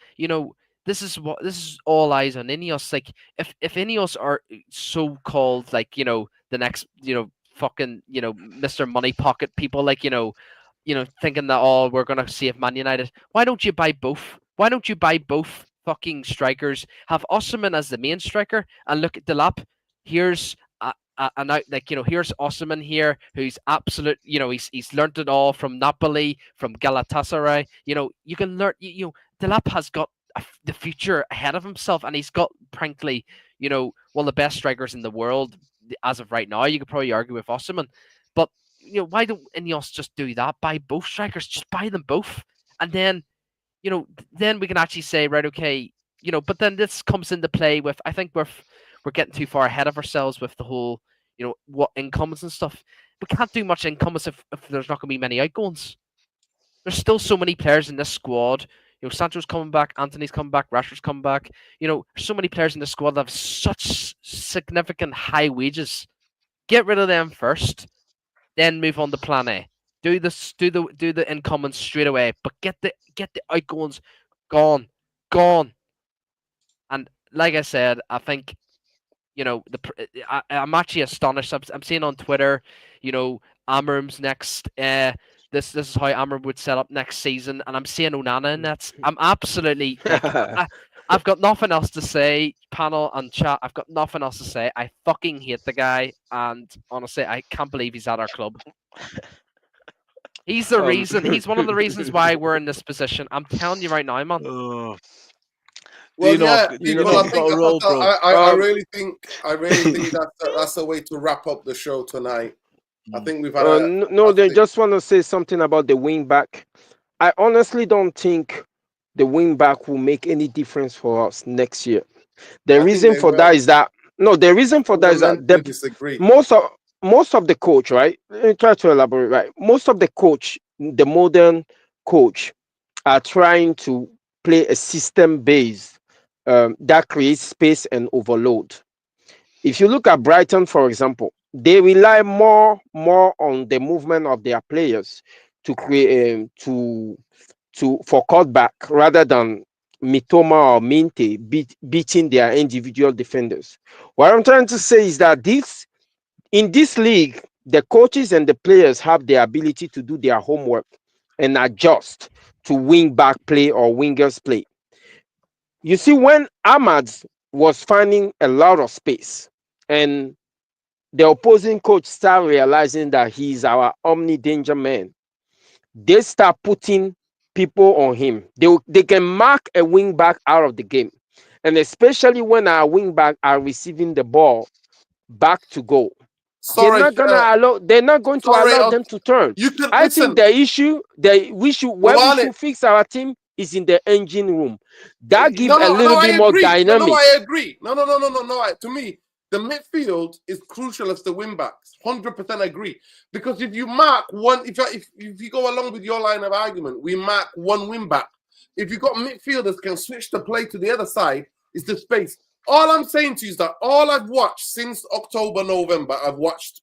C: this is all eyes on Ineos. If Ineos are so called the next fucking Mr. Money Pocket people, thinking that, oh, we're gonna save Man United. Why don't you buy both? Why don't you buy both fucking strikers? Have Ousmane as the main striker and look at Delap. Here's and out, like, here's Osimhen here, who's absolute, he's learned it all from Napoli, from Galatasaray. You can learn. Delap has got the future ahead of himself, and he's got, frankly, one of the best strikers in the world as of right now. You could probably argue with Osimhen, but why don't Ineos just do that? Buy both strikers, just buy them both, and then then we can actually say, right, okay, But then this comes into play with, I think we're getting too far ahead of ourselves with the whole, what incomes and stuff. We can't do much incomes if there's not going to be many outgoings. There's still so many players in this squad. Sancho's coming back, Anthony's coming back, Rashford's coming back. So many players in the squad that have such significant high wages. Get rid of them first, then move on to plan A. Do the incomings straight away, but get the outgoings gone. And like I said, I think I'm actually astonished. I'm seeing on Twitter, Amorim's next. This is how Amorim would set up next season, and I'm seeing Onana in that. I'm absolutely like, I've got nothing else to say, panel and chat. I've got nothing else to say. I fucking hate the guy, and honestly, I can't believe he's at our club. He's the reason. He's one of the reasons why we're in this position. I'm telling you right now, man.
A: Well,
D: I
A: really think that's a way to wrap up the show tonight. I think we've had
E: they just want to say something about the wing back. I honestly don't think the wing back will make any difference for us next year. The reason for that is that
A: disagree.
E: most of the coach, right? Let me try to elaborate, right? Most of the coach, the modern coach, are trying to play a system based that creates space and overload. If you look at Brighton, for example, they rely more on the movement of their players to create for cutback rather than Mitoma or Minte beating their individual defenders. What I'm trying to say is that in this league, the coaches and the players have the ability to do their homework and adjust to wing back play or wingers play. You see, when Ahmad was finding a lot of space and the opposing coach start realizing that he's our omni-danger man, they start putting people on him. They can mark a wing back out of the game. And especially when our wing back are receiving the ball back to goal. They're not going to allow them to turn. I think we should fix our team is in the engine room. That gives a little bit more dynamic.
A: No, I agree. No. To me, the midfield is crucial as the wing backs. 100% agree. Because if you mark one, if you go along with your line of argument, we mark one wing back. If you've got midfielders can switch the play to the other side, is the space. All I'm saying to you is that all I've watched since October, November, I've watched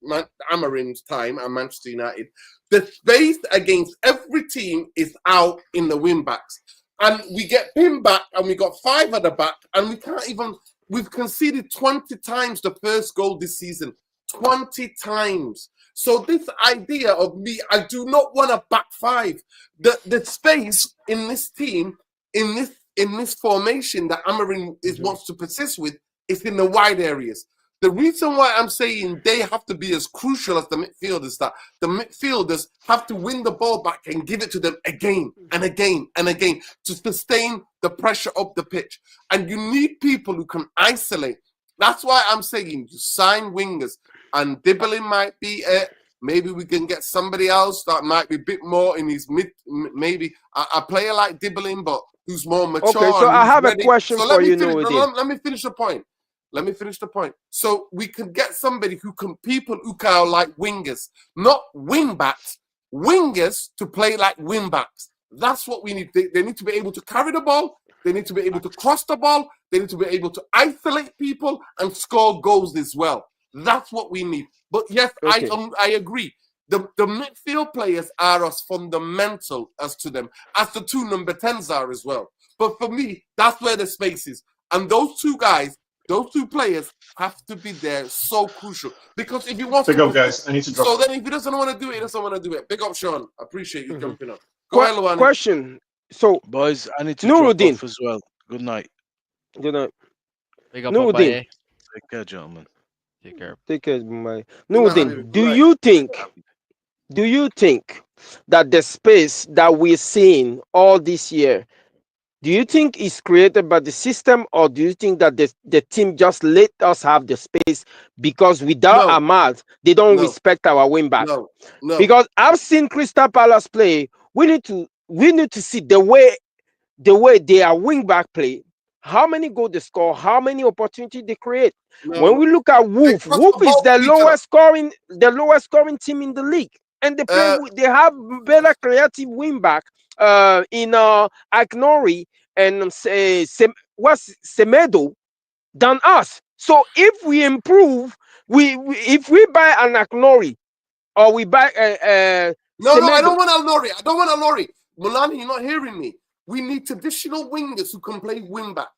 A: Amorim's time at Manchester United. The space against every team is out in the wing backs. And we get pinned back and we got 5 at the back and we can't even... We've conceded 20 times the first goal this season. 20 times. So this idea of me, I do not want a back 5. The space in this team, in this formation that Amorim wants to persist with, is in the wide areas. The reason why I'm saying they have to be as crucial as the midfielders, that the midfielders have to win the ball back and give it to them again and again and again to sustain the pressure up the pitch. And you need people who can isolate. That's why I'm saying you sign wingers, and Dembele might be it. Maybe we can get somebody else that might be a bit more in his mid, maybe a player like Dembele, but who's more mature.
E: Okay, so I have a question for you,
A: let me finish the point. So we can get somebody who are like wingers, not wing backs, wingers to play like wing backs. That's what we need. They need to be able to carry the ball. They need to be able to cross the ball. They need to be able to isolate people and score goals as well. That's what we need. But yes, okay. I agree. The midfield players are as fundamental as to them, as the 2 number 10s are as well. But for me, that's where the space is. And those 2 guys, those 2 players have to be there, so crucial. Because if you want
F: to... Big up, guys. I need to drop.
A: So then if he doesn't want to do it, he doesn't want to do it. Big up, Sean. I appreciate you jumping up. Go ahead, Luana.
E: Question. So,
D: boys, I need to drop off as well. Good night.
E: Good night.
C: Big up, Nuruddin.
D: Take care, gentlemen.
C: Take care.
E: Take care, my.
A: Good night,
E: Nudin,
A: Habibi.
E: do
A: Good night.
E: you think that the space that we're seeing all this year, do you think is created by the system, or do you think that the team just let us have the space because without
A: No,
E: Ahmad, they don't
A: no,
E: respect our wing back?
A: no, no.
E: Because I've seen Crystal Palace play. We need to see the way they are wing back play. How many goals they score? How many opportunities they create? When
A: No,
E: we look at
A: they
E: Wolf,
A: cross
E: Wolf
A: the
E: is
A: ball
E: the
A: to each other.
E: lowest scoring team in the league, and they have better creative wing back in Agnori and what's Semedo than us. So if we improve, if we buy an Agnori or we buy
A: No, I
E: Semedo.
A: don't want Al-Nori. I don't want Al-Nori. Mulani, you're not hearing me. We need traditional wingers who can play wing back.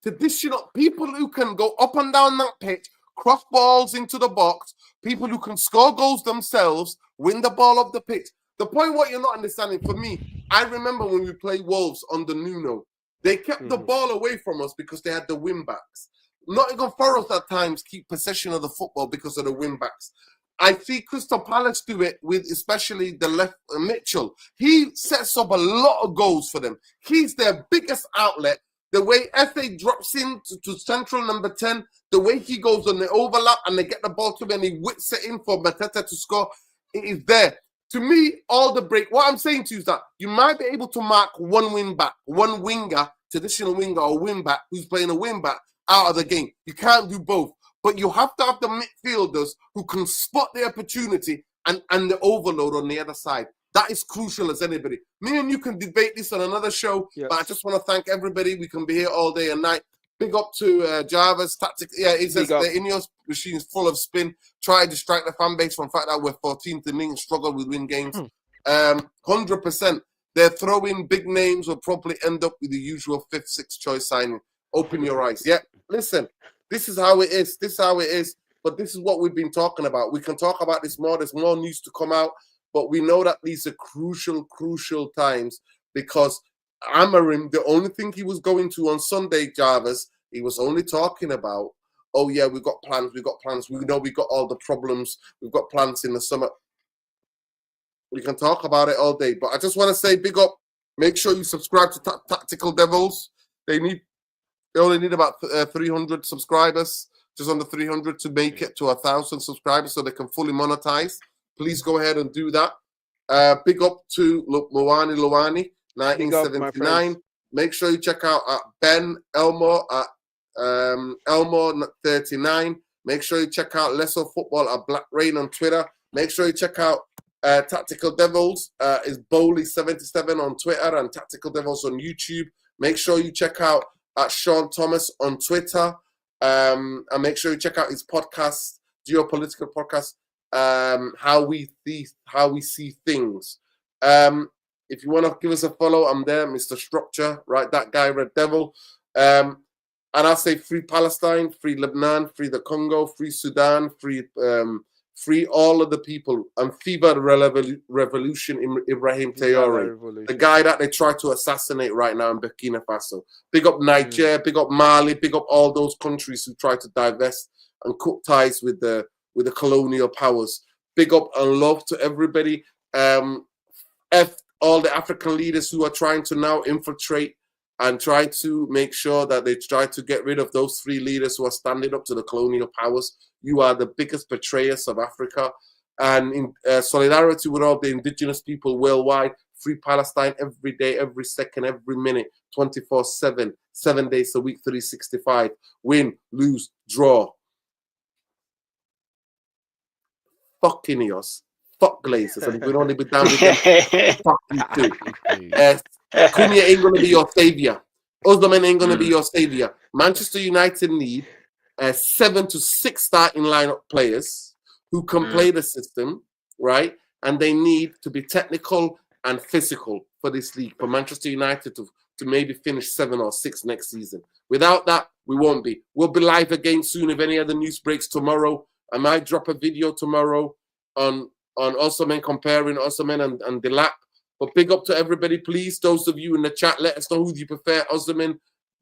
A: Traditional people who can go up and down that pitch, cross balls into the box, people who can score goals themselves, win the ball off the pitch. The point what you're not understanding, for me, I remember when we played Wolves under Nuno, they kept the ball away from us because they had the wing backs. Nottingham Forest at times keep possession of the football because of the wing backs. I see Crystal Palace do it with especially the left Mitchell. He sets up a lot of goals for them. He's their biggest outlet. The way FA drops in to central number 10, the way he goes on the overlap and they get the ball to him and he whips it in for Mateta to score, it is there. To me, all the break, what I'm saying to you is that you might be able to mark one wing back, one winger, traditional winger or wing back who's playing a wing back out of the game. You can't do both. But you have to have the midfielders who can spot the opportunity and the overload on the other side. That is crucial as anybody. Me and you can debate this on another show,
E: Yes.
A: but I just want to thank everybody. We can be here all day and night. Big up to Jarvis Tactic. Yeah, it says the Ineos machine is full of spin. Try to distract the fan base from the fact that we're 14th in league and struggle with win games. 100%. They're throwing big names will probably end up with the usual 5th, 6th choice signing. Open your eyes. Yeah, listen. This is how it is. This is how it is. But this is what we've been talking about. We can talk about this more. There's more news to come out. But we know that these are crucial, crucial times because Amorim, the only thing he was going to on Sunday, Jarvis, he was only talking about, oh, yeah, we've got plans. We've got plans. We know we've got all the problems. We've got plans in the summer. We can talk about it all day. But I just want to say big up. Make sure you subscribe to Tactical Devils. They only need about 300 subscribers, just under 300 to make it to 1,000 subscribers so they can fully monetize. Please go ahead and do that. Big up to Luani, 1979. Make sure you check out Ben Elmore at Elmore39. Make sure you check out Lesser Football at Black Rain on Twitter. Make sure you check out Tactical Devils is Bowley77 on Twitter and Tactical Devils on YouTube. Make sure you check out at Sean Thomas on Twitter. And make sure you check out his podcast, geopolitical podcast, how we see things. If you want to give us a follow, I'm there, Mr. Structure, right? That guy, Red Devil. And I'll say free Palestine, free Lebanon, free the Congo, free Sudan, free all of the people. And Fever Revolution in Ibrahim Traore, the guy that they try to assassinate right now in Burkina Faso. Big up Niger, big up Mali, big up all those countries who try to divest and cut ties with the colonial powers. Big up and love to everybody. All the African leaders who are trying to now infiltrate and try to make sure that they try to get rid of those 3 leaders who are standing up to the colonial powers. You are the biggest betrayers of Africa. And in solidarity with all the indigenous people worldwide, free Palestine every day, every second, every minute, 24/7, 7 days a week, 365. Win, lose, draw. Fuck Ineos. Fuck Glazers. And we'd only be down with them. Fuck you too. Cunha ain't going to be your savior. Ousmane ain't going to be your savior. Manchester United need 7 to 6 starting lineup players who can play the system, right? And they need to be technical and physical for this league, for Manchester United to maybe finish 7 or 6 next season. Without that, we won't be. We'll be live again soon if any other news breaks tomorrow. I might drop a video tomorrow on Ousmane, comparing Ousmane and Delap. But big up to everybody, please. Those of you in the chat, let us know who you prefer, Ousmane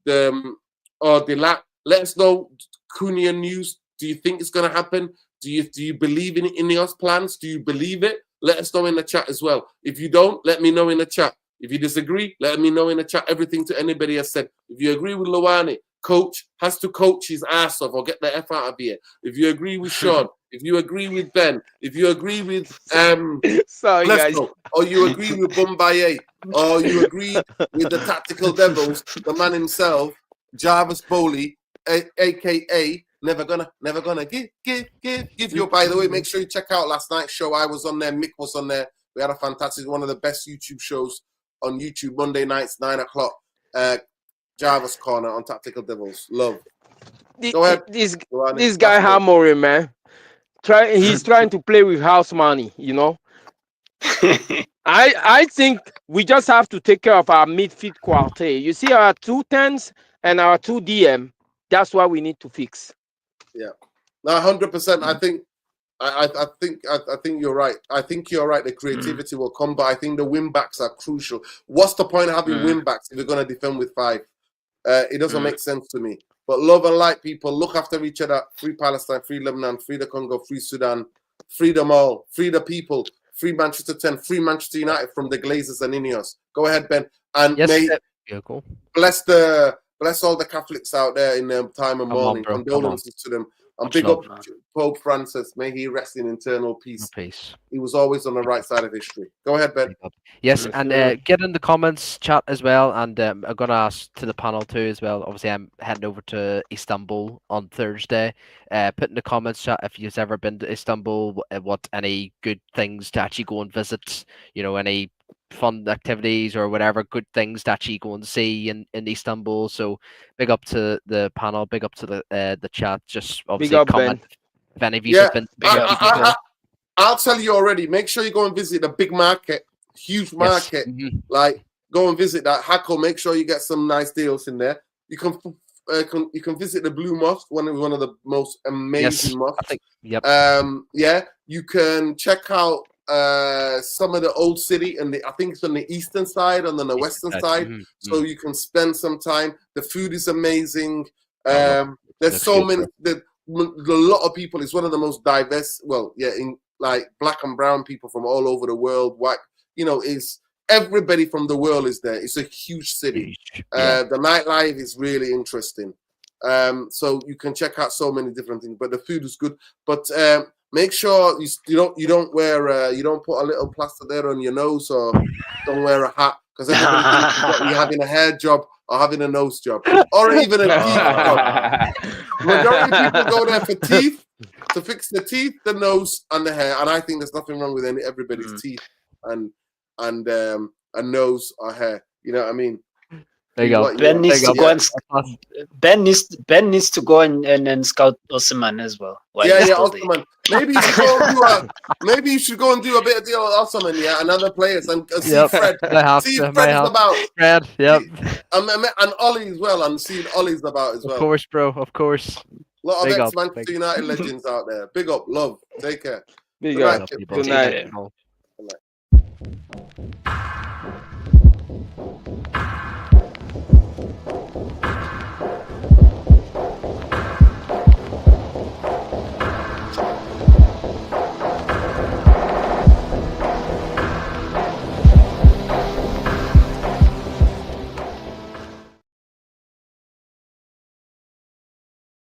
A: or Delap. Let us know Cunha news. Do you think it's going to happen? Do you believe in Ineos plans? Do you believe it? Let us know in the chat as well. If you don't, let me know in the chat. If you disagree, let me know in the chat. Everything to anybody has said. If you agree with Luani, coach has to coach his ass off or get the F out of here. If you agree with Sean, if you agree with Ben, if you agree with
E: Sorry, guys.
A: Lesko, or you agree with Bombaye, or you agree with the Tactical Devils, the man himself, Jarvis Bowley, aka never gonna give you. By the way, make sure you check out last night's show. I was on there, Mick was on there. We had a fantastic, one of the best YouTube shows on YouTube, Monday nights, 9 o'clock. Jarvis Corner on Tactical Devils. Love. Go ahead.
E: This guy Hammering, man. He's trying to play with house money, you know. I think we just have to take care of our midfield quartet. You see our 2 10s and our 2 DM. That's what we need to fix.
A: Yeah, no, 100%. I think you're right. I think you're right. The creativity will come, but I think the wingbacks are crucial. What's the point of having wingbacks if you're going to defend with 5? It doesn't make sense to me. But love and light, people. Look after each other. Free Palestine, free Lebanon, free the Congo, free Sudan, free them all, free the people, free Manchester 10, free Manchester United from the Glazers and Ineos. Go ahead, Ben. And
C: cool.
A: bless all the Catholics out there in their time of mourning. Condolences to them. And big up Pope Francis. May he rest in eternal peace. He was always on the right side of history. Go ahead, Ben.
C: Yes, and get in the comments chat as well. And I'm going to ask to the panel too as well. Obviously, I'm heading over to Istanbul on Thursday. Put in the comments chat if you've ever been to Istanbul, what any good things to actually go and visit, you know, any fun activities or whatever good things to actually go and see in Istanbul. So big up to the panel, big up to the chat. Just obviously comment if any of you have been.
A: I'll tell you already. Make sure you go and visit the big market, huge market. Yes. Like go and visit that. Hackle. Make sure you get some nice deals in there. You can visit the Blue Mosque, one of the most amazing mosques. You can check out some of the old city, and I think it's on the eastern side and on the western side. So you can spend some time. The food is amazing. There's so many. A lot of people. It's one of the most diverse. In like black and brown people from all over the world. White, is everybody from the world is there. It's a huge city. The nightlife is really interesting. So you can check out so many different things. But the food is good. But make sure you don't wear you don't put a little plaster there on your nose, or don't wear a hat, because everybody thinks you're having a hair job or having a nose job or even a teeth job. Majority of people go there for teeth, to fix the teeth, the nose, and the hair. And I think there's nothing wrong with everybody's teeth and nose or hair. You know what I mean?
C: There you go.
B: Ben needs to go needs to go and scout Ousmane as well.
A: Ousmane. Maybe you should go and do a bit of deal with Ousmane, and other players, and see Fred. See Fred's about.
C: Fred,
A: and Ollie as well, and see Ollie's about as well.
C: Of course, bro. Of course.
A: A lot of ex-Manchester United legends out there. Big up, love. Take care.
E: Good night.
C: Good night.
A: Good night.